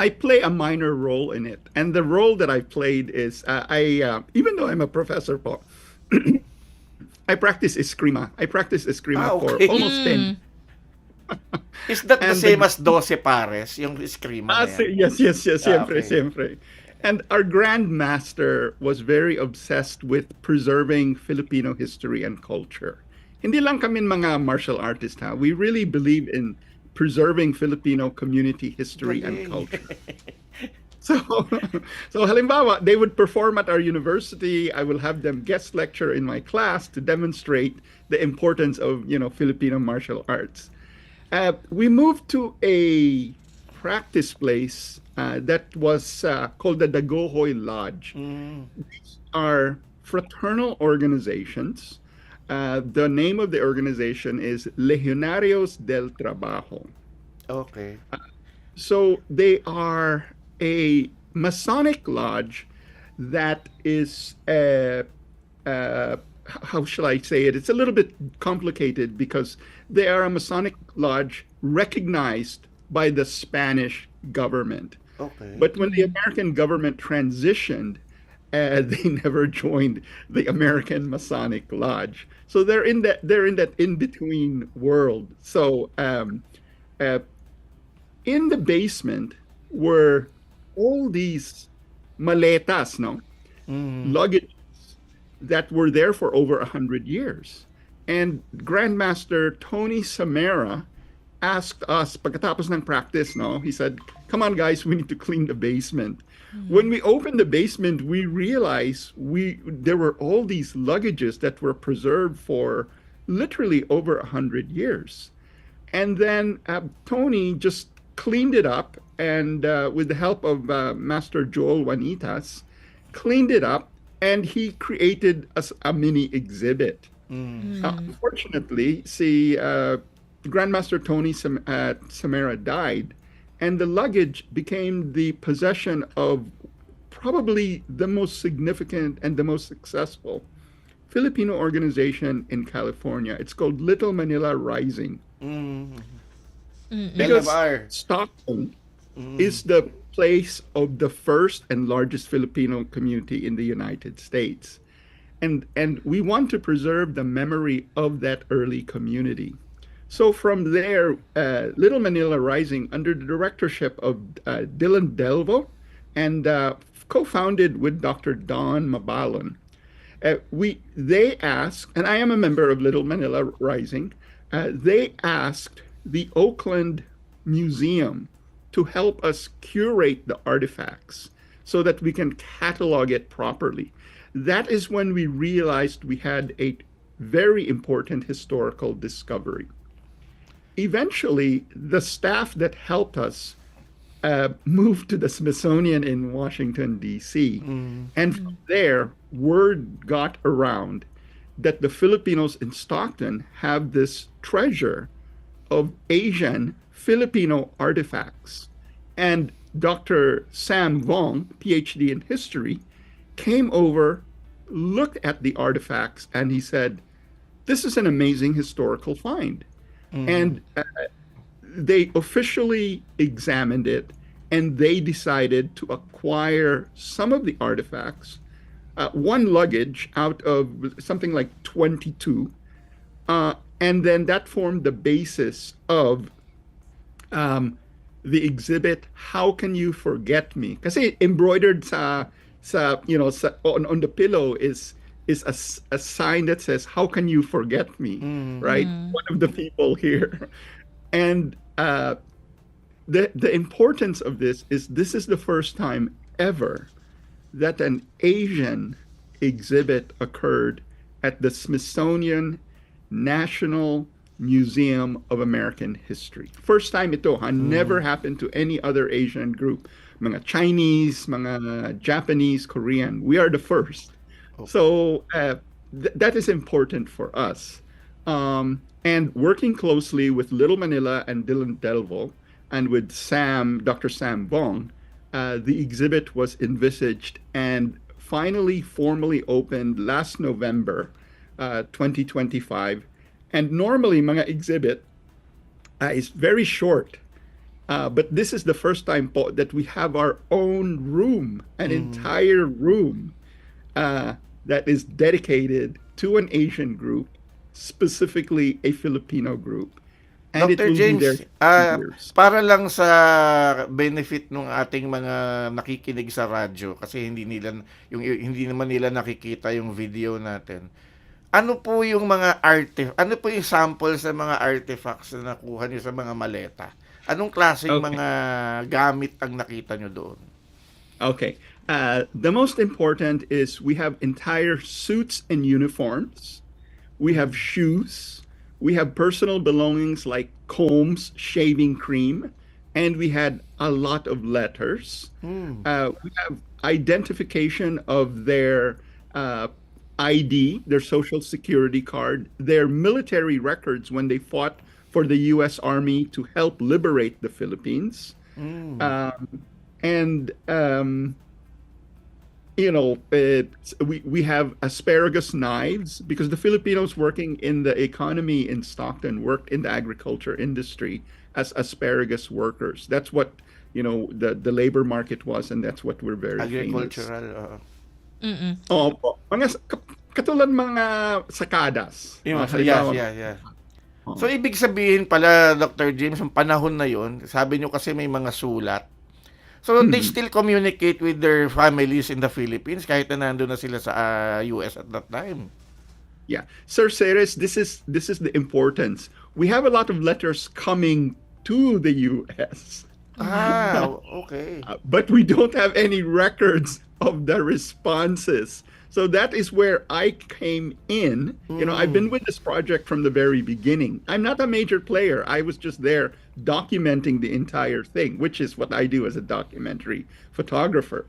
I play a minor role in it. And the role that I played is, even though I'm a professor po, I practice Eskrima. For
okay.
almost 10.
Is that the
And
same as 12 pares, yung eskrima na yan?
Yes,
okay.
siempre. And our grandmaster was very obsessed with preserving Filipino history and culture. Hindi lang kami mga martial artists, ha? We really believe in preserving Filipino community history and
Galing.
culture. So halimbawa, they would perform at our university. I will have them guest lecture in my class to demonstrate the importance of, Filipino martial arts. We moved to a practice place that was called the Dagohoy Lodge. These are fraternal organizations. The name of the organization is Legionarios del Trabajo.
Okay.
So they are a Masonic lodge that is, how shall I say it? It's a little bit complicated because they are a Masonic lodge recognized by the Spanish government.
Okay.
But when the American government transitioned, they never joined the American Masonic Lodge. So they're in that in-between world. So in the basement were all these maletas, luggage that were there for over 100 years. And Grandmaster Tony Samara asked us, pagkatapos ng practice, he said, come on guys, we need to clean the basement. When we opened the basement, we realized there were all these luggages that were preserved for literally over 100 years. And then Tony just cleaned it up, and with the help of Master Joel Juanitas, cleaned it up, and he created a mini exhibit. Unfortunately, see, Grandmaster Tony Samara died, and the luggage became the possession of probably the most significant and the most successful Filipino organization in California. It's called Little Manila Rising. Because
Delavar.
Stockton is the place of the first and largest Filipino community in the United States. And we want to preserve the memory of that early community. So from there, Little Manila Rising, under the directorship of Dylan Delvo, and co-founded with Dr. Don Mabalon, they asked, and I am a member of Little Manila Rising, they asked the Oakland Museum to help us curate the artifacts so that we can catalog it properly. That is when we realized we had a very important historical discovery. Eventually, the staff that helped us moved to the Smithsonian in Washington, D.C. And from there, word got around that the Filipinos in Stockton have this treasure of Asian Filipino artifacts. And Dr. Sam Vong, PhD in history, came over, looked at the artifacts, and he said, this is an amazing historical find. And they officially examined it, and they decided to acquire some of the artifacts, one luggage out of something like 22, and then that formed the basis of the exhibit, How Can You Forget Me? Kasi embroidered on the pillow is a sign that says, how can you forget me, right? One of the people here. And the importance of this is the first time ever that an Asian exhibit occurred at the Smithsonian National Museum of American History. First time ito, never happened to any other Asian group. Mga Chinese, mga Japanese, Korean, we are the first. So that is important for us. And working closely with Little Manila and Dylan Delvo and with Dr. Sam Vong, the exhibit was envisaged and finally formally opened last November 2025. And normally, mga exhibit is very short. But this is the first time po that we have our own room, an entire room that is dedicated to an Asian group, specifically a Filipino group. And it
Dr.
will be there
James,
for years.
para lang sa benefit ng ating mga nakikinig sa radyo kasi hindi naman nila nakikita yung video natin. Ano po yung sample sa mga artifacts na nakuha niyo sa mga maleta? Anong klaseng mga gamit ang nakita niyo doon?
Okay. The most important is we have entire suits and uniforms. We have shoes. We have personal belongings like combs, shaving cream, and we had a lot of letters. We have identification of their ID, their social security card, their military records when they fought for the U.S. Army to help liberate the Philippines. We have asparagus knives because the Filipinos working in the economy in Stockton worked in the agriculture industry as asparagus workers. That's what the labor market was, and that's what we're very
Agricultural.
famous. Mga katulad mga sakadas.
Yeah. So, ibig sabihin pala, Dr. James, yung panahon na yun, sabi nyo kasi may mga sulat. So, they still communicate with their families in the Philippines kahit na nandun na sila sa US at that time.
Yeah. Sir Ceres, this is the importance. We have a lot of letters coming to the US.
Okay.
But we don't have any records of the responses. So that is where I came in. I've been with this project from the very beginning. I'm not a major player. I was just there documenting the entire thing, which is what I do as a documentary photographer.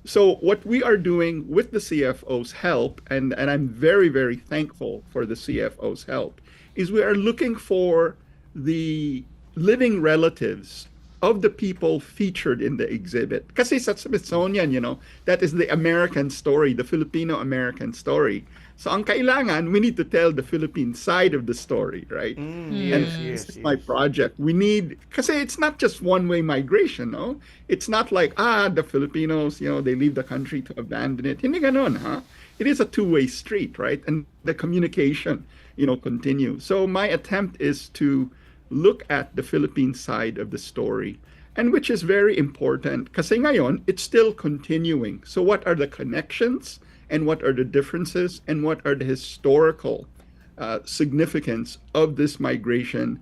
So what we are doing with the CFO's help, and I'm very, very thankful for the CFO's help, is we are looking for the living relatives of the people featured in the exhibit. Kasi sa Smithsonian, that is the American story, the Filipino-American story. So ang kailangan, we need to tell the Philippine side of the story, right?
Yes,
And
yes,
this is my
yes.
project. We need, kasi it's not just one-way migration, no? It's not like, the Filipinos, they leave the country to abandon it. Hindi ganon, huh? It is a two-way street, right? And the communication, continues. So my attempt is to look at the Philippine side of the story, and which is very important kasi ngayon, it's still continuing. So what are the connections, and what are the differences, and what are the historical significance of this migration,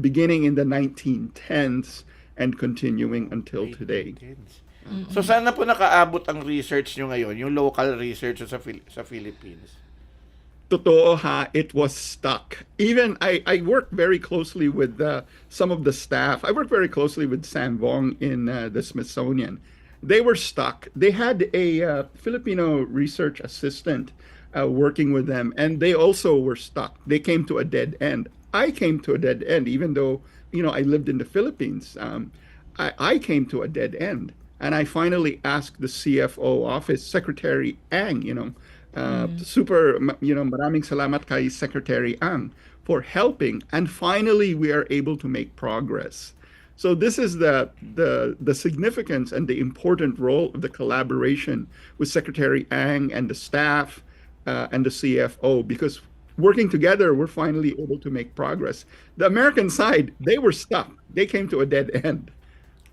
beginning in the 1910s and continuing until today.
So saan na po nakaabot ang research nyo ngayon, yung local research sa Philippines?
Totoo ha, it was stuck. Even I worked very closely with some of the staff. I worked very closely with Sam Vong in the Smithsonian. They were stuck. They had a Filipino research assistant working with them, and they also were stuck. They came to a dead end. I came to a dead end, even though I lived in the Philippines. I came to a dead end, and I finally asked the CFO office, Secretary Ang, maraming salamat kay Secretary Ang for helping, and finally we are able to make progress. So this is the significance and the important role of the collaboration with Secretary Ang and the staff and the CFO, because working together, we're finally able to make progress. The American side, they were stuck. They came to a dead end.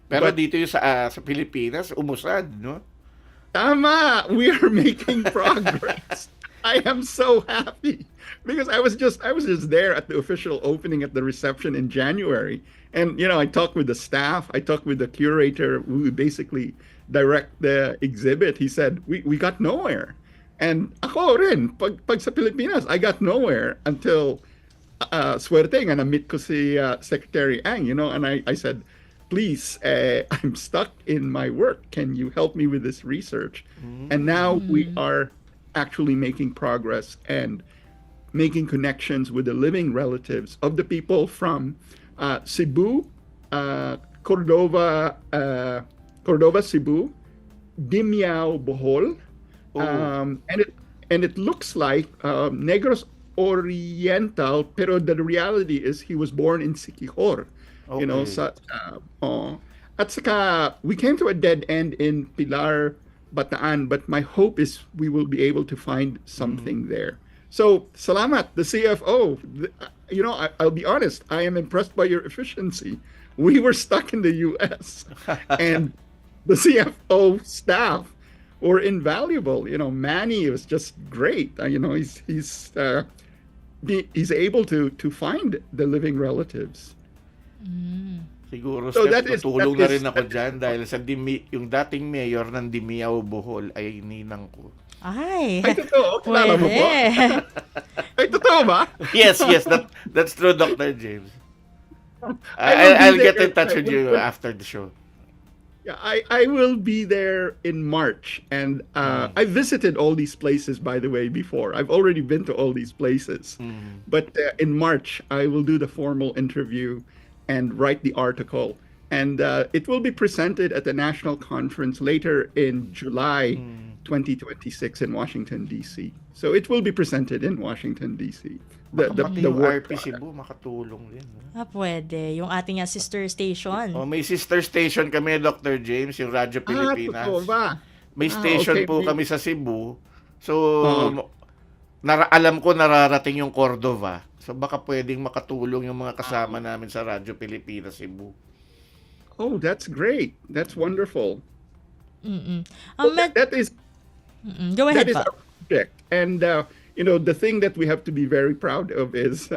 Pero
But-
dito yung sa Pilipinas, umusad, no?
Tama, we are making progress. I am so happy because I was just there at the official opening at the reception in January, and I talked with the staff. I talked with the curator who basically direct the exhibit. He said we got nowhere, and ako rin pag sa Pilipinas I got nowhere until swerte nga na-meet ko si Secretary Ang, and I said, please, I'm stuck in my work. Can you help me with this research? And now we are actually making progress and making connections with the living relatives of the people from Cebu, Cordova, Cebu, Dimiao, Bohol, and it looks like Negros Oriental, pero the reality is he was born in Siquijor.
Okay.
At saka, we came to a dead end in Pilar, Bataan, but my hope is we will be able to find something there. So, salamat, the CFO. I'll be honest, I am impressed by your efficiency. We were stuck in the U.S. and the CFO staff were invaluable. Manny was just great. He's able to find the living relatives.
Siguro,
So
Steph,
that is-
tutulong
that
na rin
is-
ako dyan dahil yung dating mayor ng Dimiao, Bohol ay ninang ko.
Ay,
Ay, totoo? Kilala mo po?
pwede.
Ay, totoo ba?
Yes, that's true, Dr. James.
I will be
I'll get
there.
in touch with you after the show.
Yeah, I will be there in March, and I visited all these places, by the way, before. I've already been to all these places, but in March I will do the formal interview and write the article, and it will be presented at the national conference later in July 2026 in Washington D.C. So it will be presented in Washington D.C.
Pati
The
yung
work
RP
product.
Cebu, makatulong din. No?
Pwede. Yung ating sister station.
Oh, may sister station kami, Dr. James, yung Radyo Pilipinas.
Totoo ba?
May station
okay.
po kami sa Cebu. So, alam ko nararating yung Cordova. So, baka pwedeng makatulong yung mga kasama namin sa Radyo Pilipinas Cebu.
Oh, that's great. That's wonderful.
Mm-mm.
That is
Go ahead
that is
pa.
our project. And the thing that we have to be very proud of is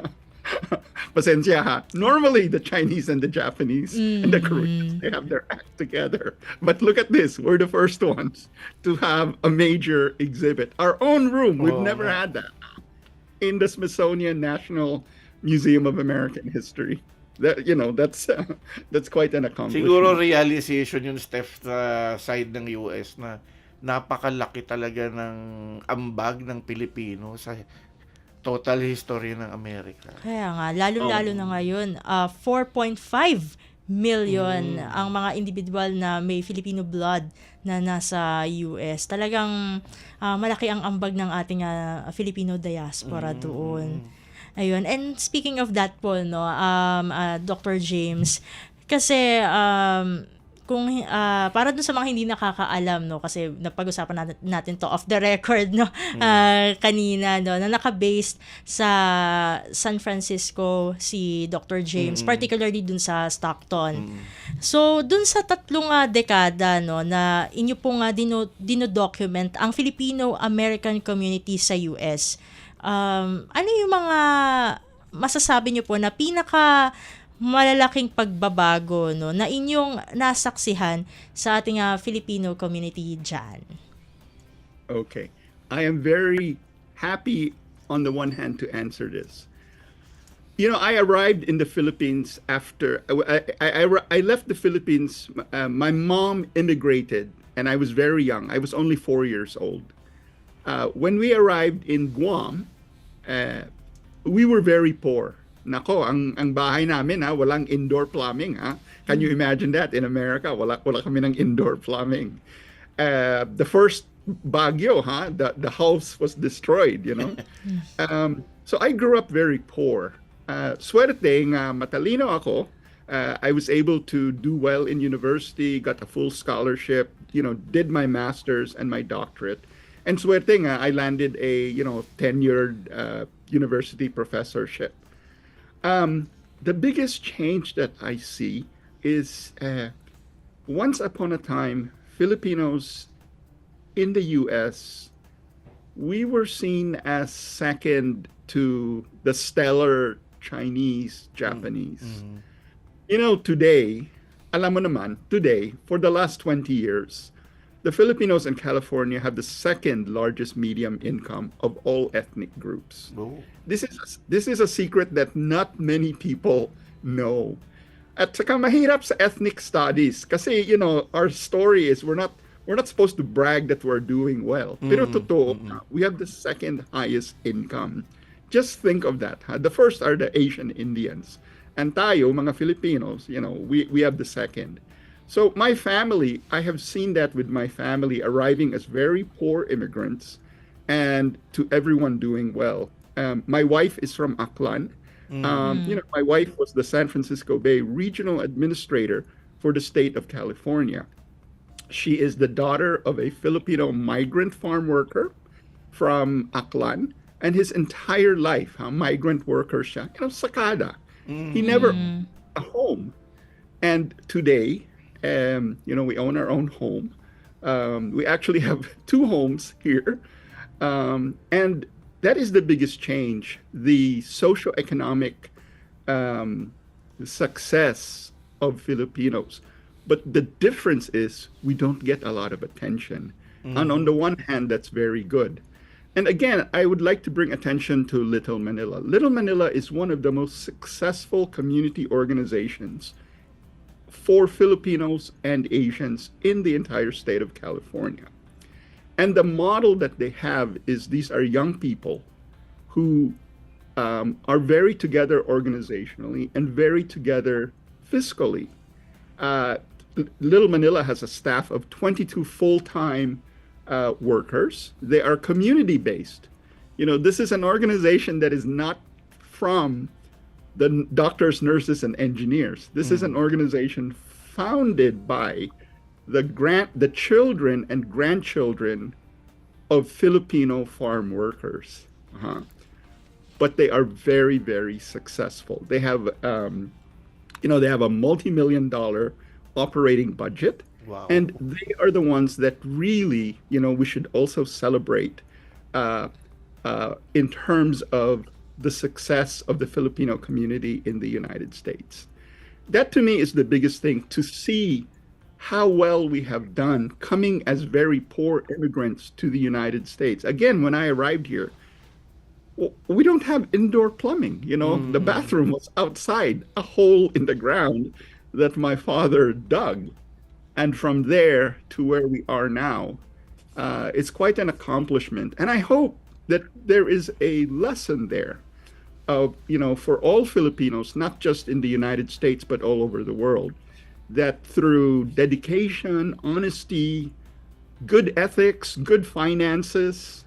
pasensya ha. Normally the Chinese and the Japanese and the Koreans, they have their act together. But look at this. We're the first ones to have a major exhibit. Our own room. We've never had that in the Smithsonian National Museum of American History. That that's quite an accomplishment.
Siguro realization yun, Steph, sa side ng US na napakalaki talaga ng ambag ng Pilipino sa total history ng Amerika.
Kaya nga, lalo-lalo na ngayon, 4.5 million ang mga individual na may Filipino blood na nasa US. Talagang malaki ang ambag ng ating Filipino diaspora doon. Ayun. And speaking of that, Paul, no, Dr. James, kasi kung para dun sa mga hindi nakakaalam, no, kasi napag-usapan natin to off the record, no, kanina, no, na naka-based sa San Francisco si Dr. James, particularly dun sa Stockton. So dun sa 3 dekada, no, na inyo pong dino-document ang Filipino-American community sa US, ano yung mga masasabi niyo po na pinaka malalaking pagbabago, no, na inyong nasaksihan sa ating Filipino community dyan?
Okay. I am very happy on the one hand to answer this. I arrived in the Philippines after I left the Philippines. My mom immigrated and I was very young. I was only 4 years old. When we arrived in Guam, we were very poor. Nako, ang bahay namin walang indoor plumbing Can you imagine that in America? Wala kami ng indoor plumbing. The first bagyo, the house was destroyed, So I grew up very poor. Swerte nga matalino ako. I was able to do well in university, got a full scholarship, did my master's and my doctorate. And swerte nga, I landed a, tenured university professorship. The biggest change that I see is once upon a time, Filipinos in the US, we were seen as second to the stellar Chinese, Japanese. Today, alam mo naman, today, for the last 20 years, the Filipinos in California have the second largest median income of all ethnic groups.
Oh.
This is a secret that not many people know. At saka mahirap sa ethnic studies kasi our story is we're not supposed to brag that we're doing well. Pero totoo, we have the second highest income. Just think of that. The first are the Asian Indians. And tayo, mga Filipinos, we have the second. So my family, I have seen that with my family arriving as very poor immigrants and to everyone doing well. My wife is from Aklan. My wife was the San Francisco Bay Regional Administrator for the state of California. She is the daughter of a Filipino migrant farm worker from Aklan, and his entire life, migrant worker siya, sakada. He never owned a home. And today, we own our own home. We actually have 2 homes here. And that is the biggest change, the socioeconomic success of Filipinos. But the difference is we don't get a lot of attention. And on the one hand, that's very good. And again, I would like to bring attention to Little Manila. Little Manila is one of the most successful community organizations for Filipinos and Asians in the entire state of California. And the model that they have is these are young people who are very together organizationally and very together fiscally. Little Manila has a staff of 22 full-time workers. They are community-based. This is an organization that is not from the doctors, nurses, and engineers. This is an organization founded by the children and grandchildren of Filipino farm workers. But they are very, very successful. They have, they have a multi-million-dollar operating budget.
Wow.
And they are the ones that really, we should also celebrate in terms of the success of the Filipino community in the United States. That to me is the biggest thing, to see how well we have done coming as very poor immigrants to the United States. Again, when I arrived here, we don't have indoor plumbing. The bathroom was outside, a hole in the ground that my father dug. And from there to where we are now, it's quite an accomplishment. And I hope that there is a lesson there of, for all Filipinos, not just in the United States, but all over the world, that through dedication, honesty, good ethics, good finances,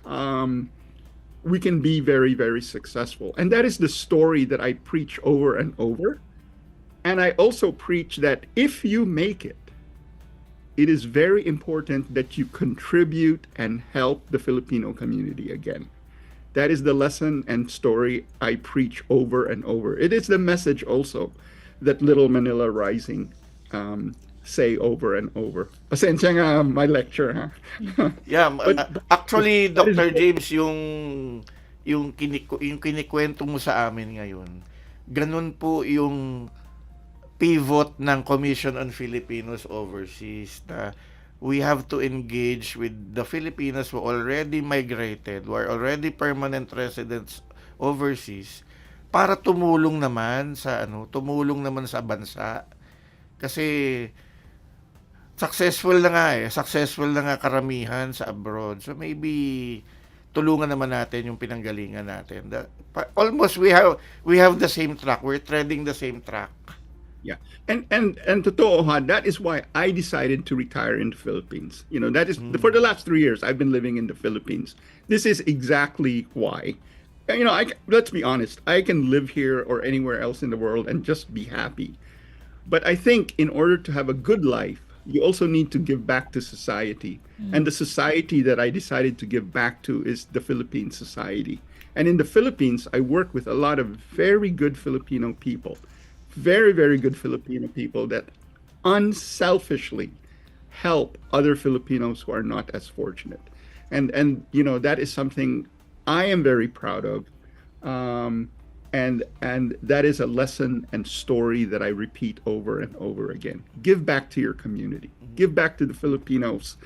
we can be very, very successful. And that is the story that I preach over and over. And I also preach that if you make it is very important that you contribute and help the Filipino community again. That is the lesson and story I preach over and over. It is the message also that Little Manila Rising say over and over. Pasensya nga my lecture, ha?
Yeah, actually,
that is-
Dr. James, yung kinikwento mo sa amin ngayon, ganun po yung pivot ng Commission on Filipinos Overseas, na we have to engage with the Filipinos who already migrated, who are already permanent residents overseas, para tumulong naman sa bansa. Kasi successful na nga karamihan sa abroad. So maybe tulungan naman natin yung pinanggalingan natin. Almost we have the same track. We're treading the same track.
Yeah. And totoo ha, that is why I decided to retire in the Philippines. That is for the last 3 years I've been living in the Philippines. This is exactly why. Let's be honest, I can live here or anywhere else in the world and just be happy. But I think in order to have a good life, you also need to give back to society. And the society that I decided to give back to is the Philippine society. And in the Philippines, I work with a lot of very good Filipino people. Very, very good Filipino people that unselfishly help other Filipinos who are not as fortunate. And that is something I am very proud of. And that is a lesson and story that I repeat over and over again. Give back to your community. Give back to the Filipinos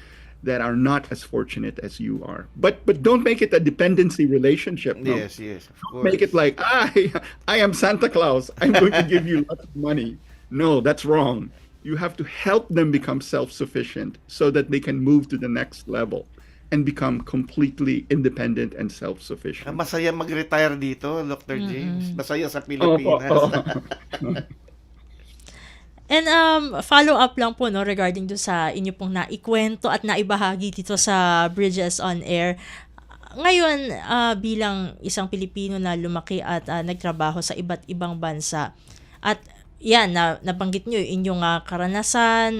that are not as fortunate as you are. But don't make it a dependency relationship. No.
Yes, of course.
Make it like, I am Santa Claus. I'm going to give you lots of money. No, that's wrong. You have to help them become self-sufficient so that they can move to the next level and become completely independent and self-sufficient.
Masaya mag-retire dito, Dr. James. Masaya sa Pilipinas.
And follow up lang po regarding do sa inyo pong naikwento at naibahagi dito sa Bridges on Air. Ngayon, bilang isang Pilipino na lumaki at nagtrabaho sa iba't ibang bansa, at yan, nabanggit nyo yung inyong karanasan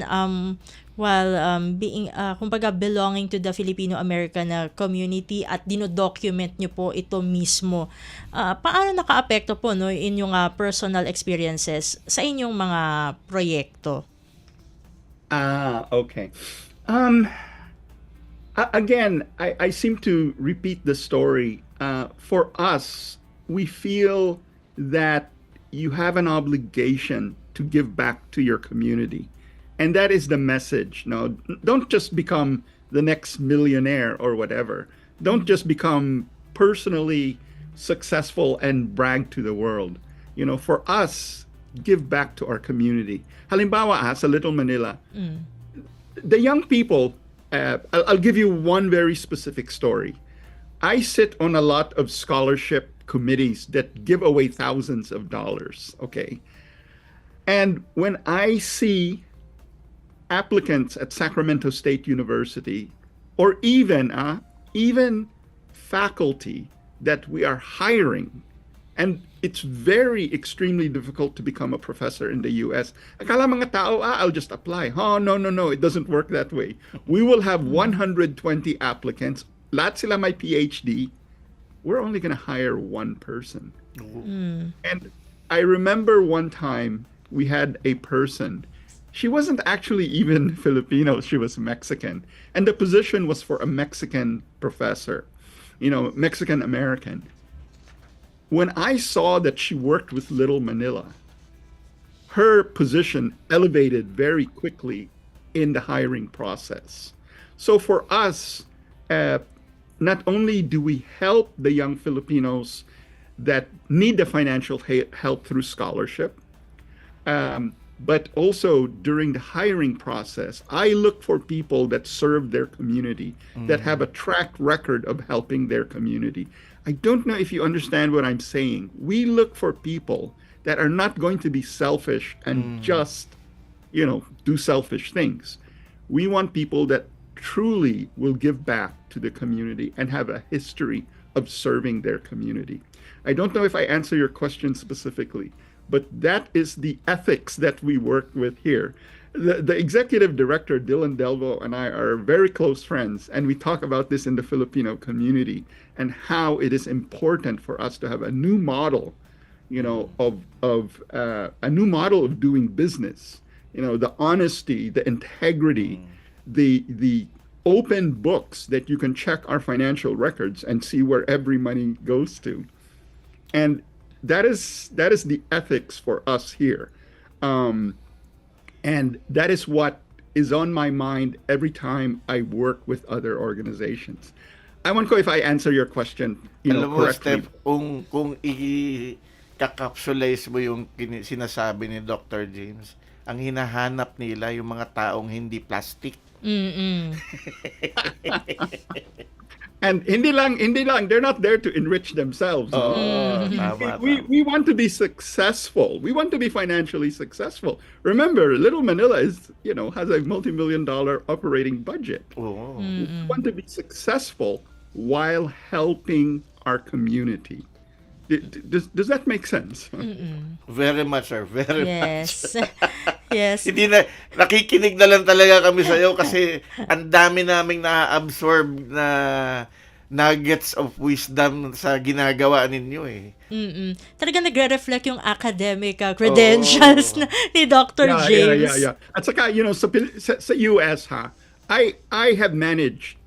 while being, kumbaga, belonging to the Filipino-American community, at dinodocument nyo po ito mismo. Paano naka-apekto po inyong personal experiences sa inyong mga proyekto?
Okay. Again, I seem to repeat the story. For us, we feel that you have an obligation to give back to your community. And that is the message. No, don't just become the next millionaire or whatever. Don't just become personally successful and brag to the world. For us, give back to our community. Halimbawa, sa Little Manila, the young people, I'll give you one very specific story. I sit on a lot of scholarship committees that give away thousands of dollars, okay? And when I see applicants at Sacramento State University, or even faculty that we are hiring, and it's very extremely difficult to become a professor in the US. Akala mga tao, I'll just apply. Oh, no, it doesn't work that way. We will have 120 applicants. Lahat sila may PhD. We're only going to hire one person. And I remember one time we had a person. She wasn't actually even Filipino. She was Mexican. And the position was for a Mexican professor, Mexican American. When I saw that she worked with Little Manila, her position elevated very quickly in the hiring process. So for us, not only do we help the young Filipinos that need the financial help through scholarship, but also during the hiring process, I look for people that serve their community, that have a track record of helping their community. I don't know if you understand what I'm saying. We look for people that are not going to be selfish and just, do selfish things. We want people that truly will give back to the community and have a history of serving their community. I don't know if I answer your question specifically, but that is the ethics that we work with here. The executive director, Dylan Delvo, and I are very close friends, and we talk about this in the Filipino community and how it is important for us to have a new model, of a new model of doing business. The honesty, the integrity, the open books that you can check our financial records and see where every money goes to. And that is the ethics for us here. And that is what is on my mind every time I work with other organizations. I won't know if I answer your question,
Alam mo,
correctly.
Steph, kung i-capsulize mo yung sinasabi ni Dr. James, ang hinahanap nila yung mga taong hindi plastic.
And hindi lang, they're not there to enrich themselves.
Tama.
We want to be successful. We want to be financially successful. Remember, Little Manila has a multi-million-dollar operating budget.
Oo.
We want to be successful while helping our community. Does that make sense?
Very much, sir. Very much.
Yes. Yes.
Hindi na, nakikinig na lang talaga kami sa'yo kasi ang dami naming na-absorb na nuggets of wisdom sa ginagawa ninyo eh.
Talaga nagre-reflect yung academic credentials ni Dr. James.
Yeah. At saka, sa US, I have managed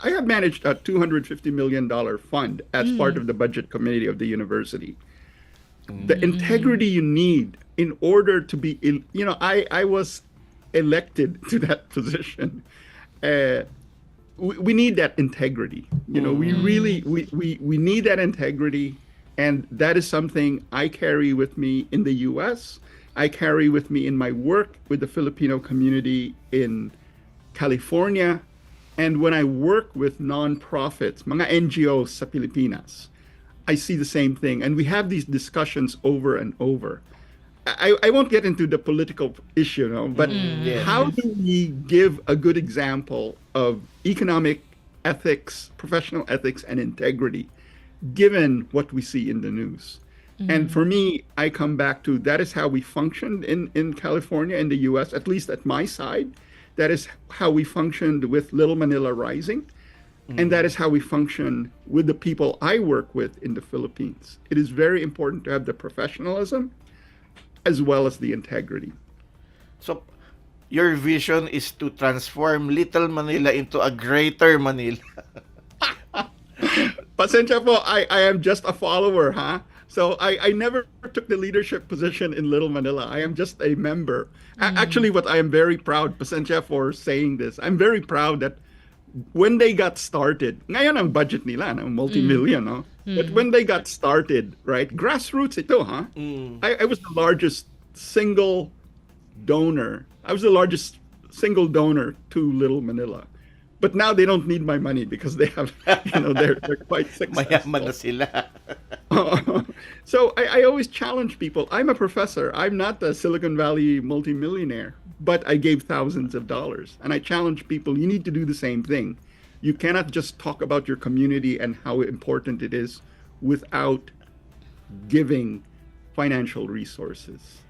a $250 million fund as part of the budget committee of the university. The integrity you need in order to be, I was elected to that position. We need that integrity. We really, we need that integrity. And that is something I carry with me in the US. I carry with me in my work with the Filipino community in California. And when I work with nonprofits, mga NGOs sa Pilipinas, I see the same thing. And we have these discussions over and over. I won't get into the political issue, but how do we give a good example of economic ethics, professional ethics, and integrity, given what we see in the news? And for me, I come back to that is how we functioned in California, in the US, at least at my side. That is how we functioned with Little Manila Rising. And that is how we function with the people I work with in the Philippines. It is very important to have the professionalism as well as the integrity.
So, your vision is to transform Little Manila into a greater Manila.
Pasensya po, I am just a follower, So I never took the leadership position in Little Manila. I am just a member. Actually, what I am very proud, pasensya for saying this, I'm very proud that when they got started, ngayon ang budget nila, multi-million, no? But when they got started, right, grassroots ito, I was the largest single donor. I was the largest single donor to Little Manila. But now they don't need my money because they have, they're quite successful.
Mayaman na sila.
So I always challenge people. I'm a professor. I'm not a Silicon Valley multimillionaire, but I gave thousands of dollars. And I challenge people, you need to do the same thing. You cannot just talk about your community and how important it is without giving financial resources.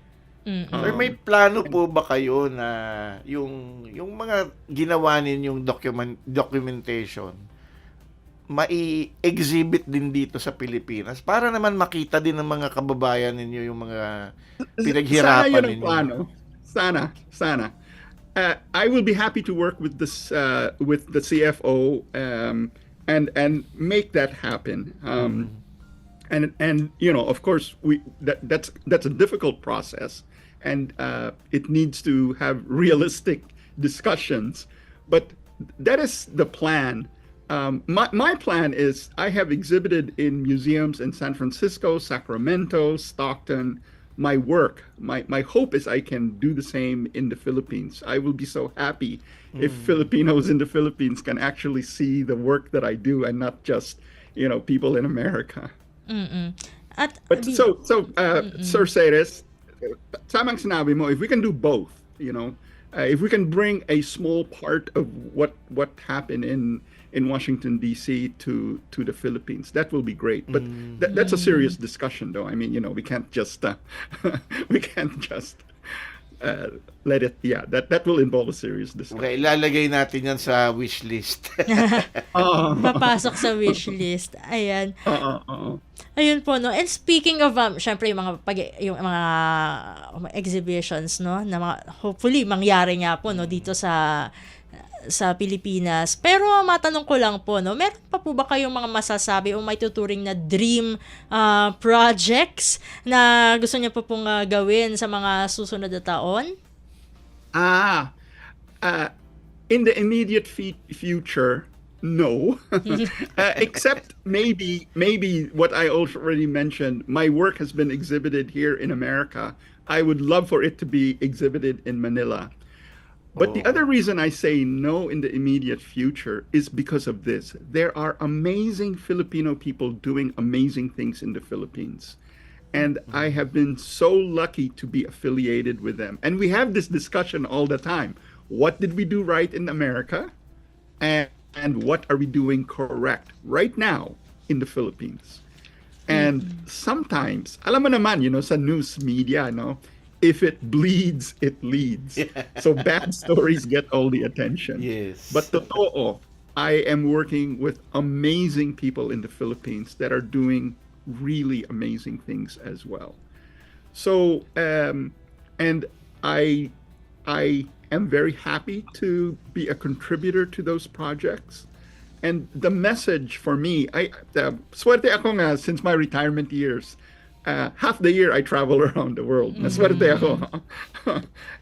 Sir, may plano po ba kayo na yung mga ginawa ninyong documentation mai-exhibit din dito sa Pilipinas para naman makita din ng mga kababayan ninyo yung mga pinaghirapan
Sana yun ang
ninyo?
plano. Sana. I will be happy to work with this with the CFO and make that happen. And of course that's a difficult process, and it needs to have realistic discussions. But that is the plan. My plan is I have exhibited in museums in San Francisco, Sacramento, Stockton. My work, my hope is I can do the same in the Philippines. I will be so happy if Filipinos in the Philippines can actually see the work that I do and not just, people in America.
At
But Sir Ceres, tamang sinabi mo, if we can do both, if we can bring a small part of what happened in Washington D.C. to the Philippines, that will be great. But that's a serious discussion, though. I mean, we can't just let it. Yeah, that will involve a serious discussion.
Okay, ilalagay natin yan sa wish list.
papasok sa wish list. Ayan. Ayun po, no. And speaking of syempre yung mga exhibitions, no, na hopefully mangyari nga po, no, dito sa Pilipinas. Pero matanong ko lang po, no, meron pa po ba kayong mga masasabi o may tuturing na dream projects na gusto niyo po pong gawin sa mga susunod na taon?
In the immediate future, no. Except maybe what I already mentioned, my work has been exhibited here in America. I would love for it to be exhibited in Manila. But the other reason I say no in the immediate future is because of this. There are amazing Filipino people doing amazing things in the Philippines. And I have been so lucky to be affiliated with them. And we have this discussion all the time. What did we do right in America? And what are we doing correct right now in the Philippines? And sometimes, alam mo naman, sa news media, if it bleeds, it leads. So bad stories get all the attention.
Yes.
But totoo, I am working with amazing people in the Philippines that are doing really amazing things as well. So, and I am very happy to be a contributor to those projects. And the message for me, swerte ako nga since my retirement years. Half the year I travel around the world. Naswerte ako.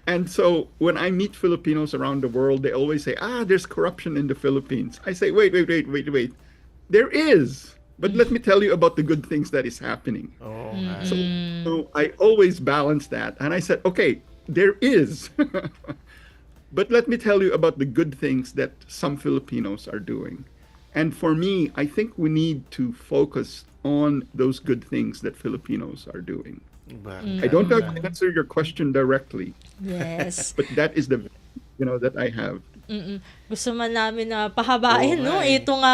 And so when I meet Filipinos around the world, they always say, there's corruption in the Philippines. I say, wait. There is. But let me tell you about the good things that is happening. So I always balance that. And I said, okay, there is. But let me tell you about the good things that some Filipinos are doing. And for me, I think we need to focus on those good things that Filipinos are doing. I don't know if I answer your question directly.
Yes.
But that is the that I have.
Gusto man namin na pahabain, no? Itong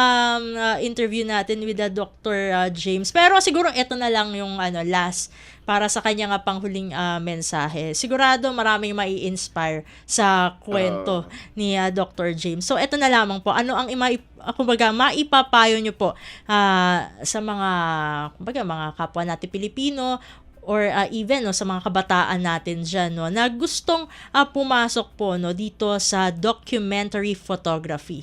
interview natin with the Dr. James. Pero siguro ito na lang yung last para sa kanya nga panghuling mensahe. Sigurado maraming mai-inspire sa kwento ni Dr. James. So ito na lamang po. Ano ang maipapayo nyo po sa mga kapwa natin Pilipino or even sa mga kabataan natin dyan, na gustong pumasok po dito sa documentary photography?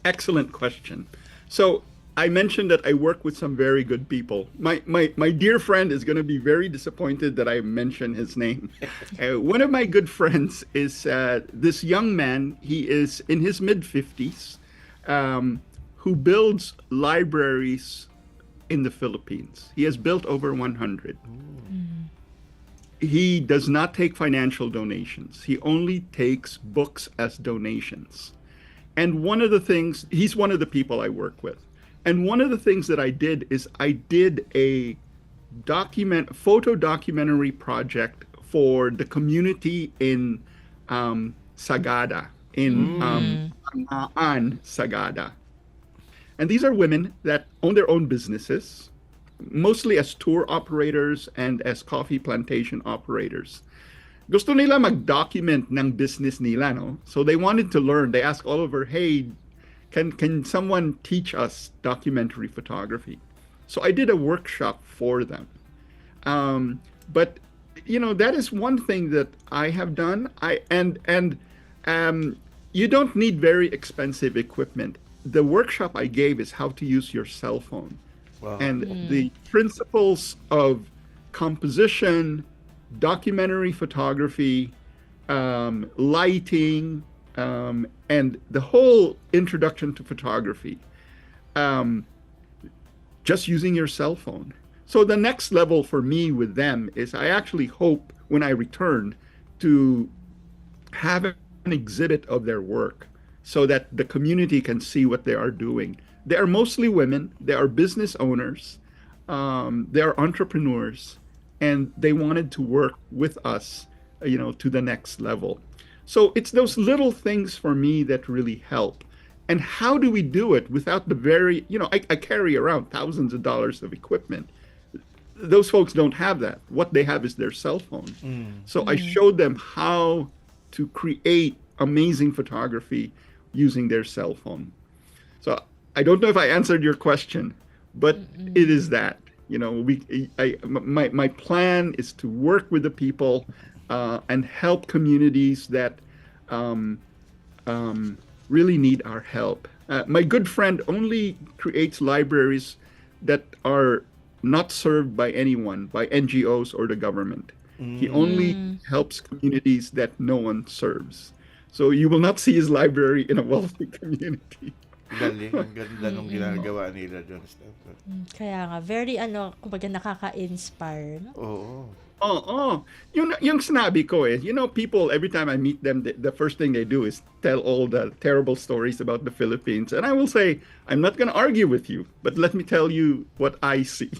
Excellent question. So I mentioned that I work with some very good people. My dear friend is going to be very disappointed that I mentioned his name. One of my good friends is this young man. He is in his mid-50s, who builds libraries in the Philippines. He has built over 100. He does not take financial donations. He only takes books as donations. And one of the things, he's one of the people I work with. And one of the things that I did is I did a photo documentary project for the community in Sagada, in Angaan, Sagada. And these are women that own their own businesses, mostly as tour operators and as coffee plantation operators. Gusto nila mag-document ng business nila, no? So they wanted to learn. They asked Oliver, hey, can someone teach us documentary photography? So I did a workshop for them. But that is one thing that I have done. You don't need very expensive equipment. The workshop I gave is how to use your cell phone.
Wow.
And the principles of composition, documentary photography, lighting, and the whole introduction to photography, just using your cell phone. So the next level for me with them is I actually hope when I return to have an exhibit of their work so that the community can see what they are doing. They are mostly women, they are business owners, they are entrepreneurs, and they wanted to work with us, to the next level. So it's those little things for me that really help. And how do we do it without the very, I carry around thousands of dollars of equipment. Those folks don't have that. What they have is their cell phone. So I showed them how to create amazing photography using their cell phone. So I don't know if I answered your question, but it is that. My plan is to work with the people and help communities that really need our help. My good friend only creates libraries that are not served by anyone, by NGOs or the government. He only helps communities that no one serves. So you will not see his library in a wealthy community.
Galing, ang ganda nung ginagawa nila dyan, Steph.
Kaya nga, very kumbaga nakaka-inspire. No?
Oo. Yung sinabi ko people, every time I meet them, the first thing they do is tell all the terrible stories about the Philippines. And I will say, I'm not going to argue with you, but let me tell you what I see.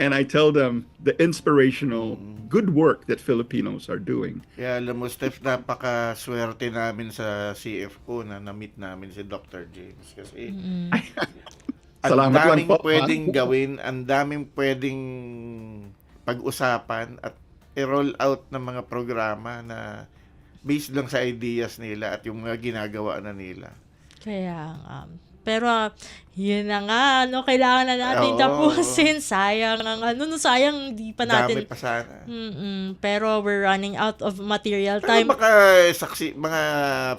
And I tell them the inspirational, good work that Filipinos are doing.
Kaya alam mo, Steph, napaka-swerte namin sa CFO na na-meet namin si Dr. James. Kasi ang
Salamat lang
daming
po.
pwedeng gawin, ang daming pwedeng pag-usapan at i-roll out ng mga programa na based lang sa ideas nila at yung mga ginagawa na nila.
Kaya pero yun na nga, kailangan na natin tapusin. Sayang sayang di pa natin.
Dami pa sana.
Pero we're running out of material
Pero
time.
baka mga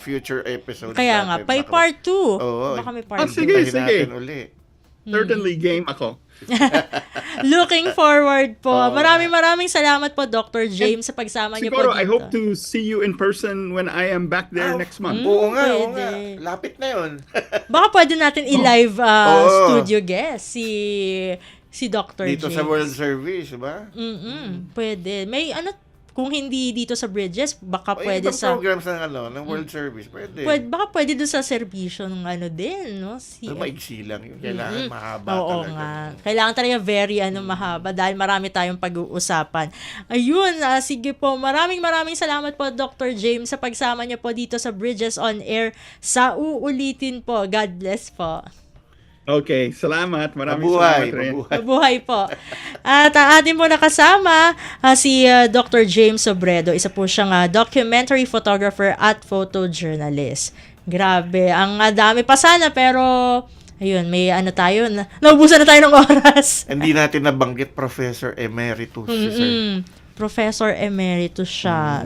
future episodes
Kaya nga,
natin,
by part 2.
Oo.
Baka may part 2.
Sige.
natin uli.
Certainly game ako.
Looking forward po. Maraming salamat po, Dr. James, sa pagsama niyo po
Siguro,
dito.
I hope to see you in person when I am back there next month.
Oo nga.
Pwede.
Lapit na yun.
Baka pwede natin i-live studio guest si Dr.
Dito
James.
sa World Service, ba?
Pwede. May kung hindi dito sa Bridges, baka
O,
pwede
ibang
sa
programs ng World Service, pwede.
baka pwede doon sa serbisyo ng din, no?
Pero maigsi lang yun. Kailangan mahaba
Oo
talaga.
nga. Kailangan talaga very mahaba dahil marami tayong pag-uusapan. Ayun, sige po. Maraming salamat po, Dr. James, sa pagsama niyo po dito sa Bridges on Air. Sa uulitin po. God bless po.
Okay, salamat. Maraming
Mabuhay.
salamat rin.
Mabuhay po. At ang ating po nakasama, si Dr. James Sobredo. Isa po siyang documentary photographer at photojournalist. Grabe. Ang dami pa sana pero ayun, may tayo. Naubusan na tayo ng oras.
Hindi natin nabanggit Professor Emeritus si Sir.
Professor Emeritus siya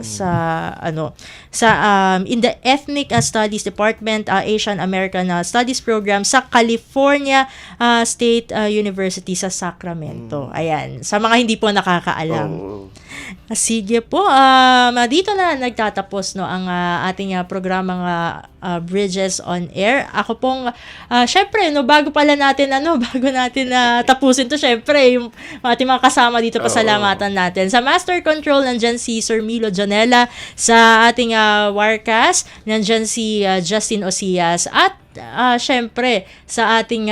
in the Ethnic Studies Department, Asian American Studies Program sa California State University sa Sacramento. Ayan, sa mga hindi po nakakaalam. Sige po, dito na nagtatapos ang ating programang Bridges on Air. Ako pong syempre bago natin tapusin to, syempre yung ating mga kasama dito, pasalamatan natin. Sa Master Control nandiyan si Sir Milo Janela, sa ating Wirecast nandiyan si Justin Osias, at syempre sa ating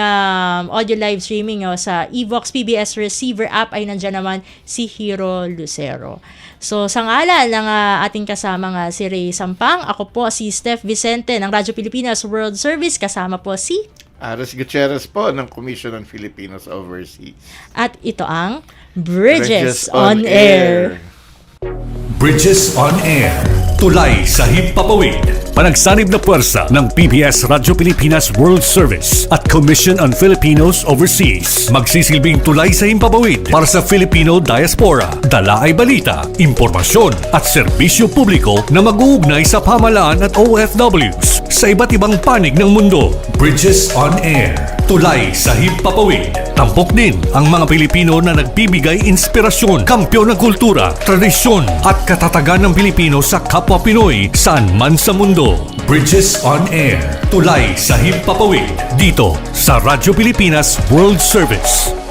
audio live streaming sa Evox PBS receiver app ay nandiyan naman si Hero Lucero. So sa ngalan ng ating kasamang si Ray Sampang, ako po si Steph Vicente ng Radyo Pilipinas World Service, kasama po si
Aris Gutierrez po ng Commission on Filipinos Overseas.
at ito ang Bridges on Air.
Bridges on Air. Tulay sa himpapawid. Panagsanib na puwersa ng PBS Radyo Pilipinas World Service at Commission on Filipinos Overseas. Magsisilbing tulay sa himpapawid para sa Filipino diaspora. Dala ay balita, impormasyon at serbisyo publiko na mag-uugnay sa pamahalaan at OFWs sa iba't ibang panig ng mundo. Bridges on Air. Tulay sa Himpapawid. Tampok din ang mga Pilipino na nagbibigay inspirasyon, kampyon ng kultura, tradisyon at katatagan ng Pilipino sa kapwa Pinoy saan man sa mundo. Bridges on Air. Tulay sa Himpapawid. Dito sa Radyo Pilipinas World Service.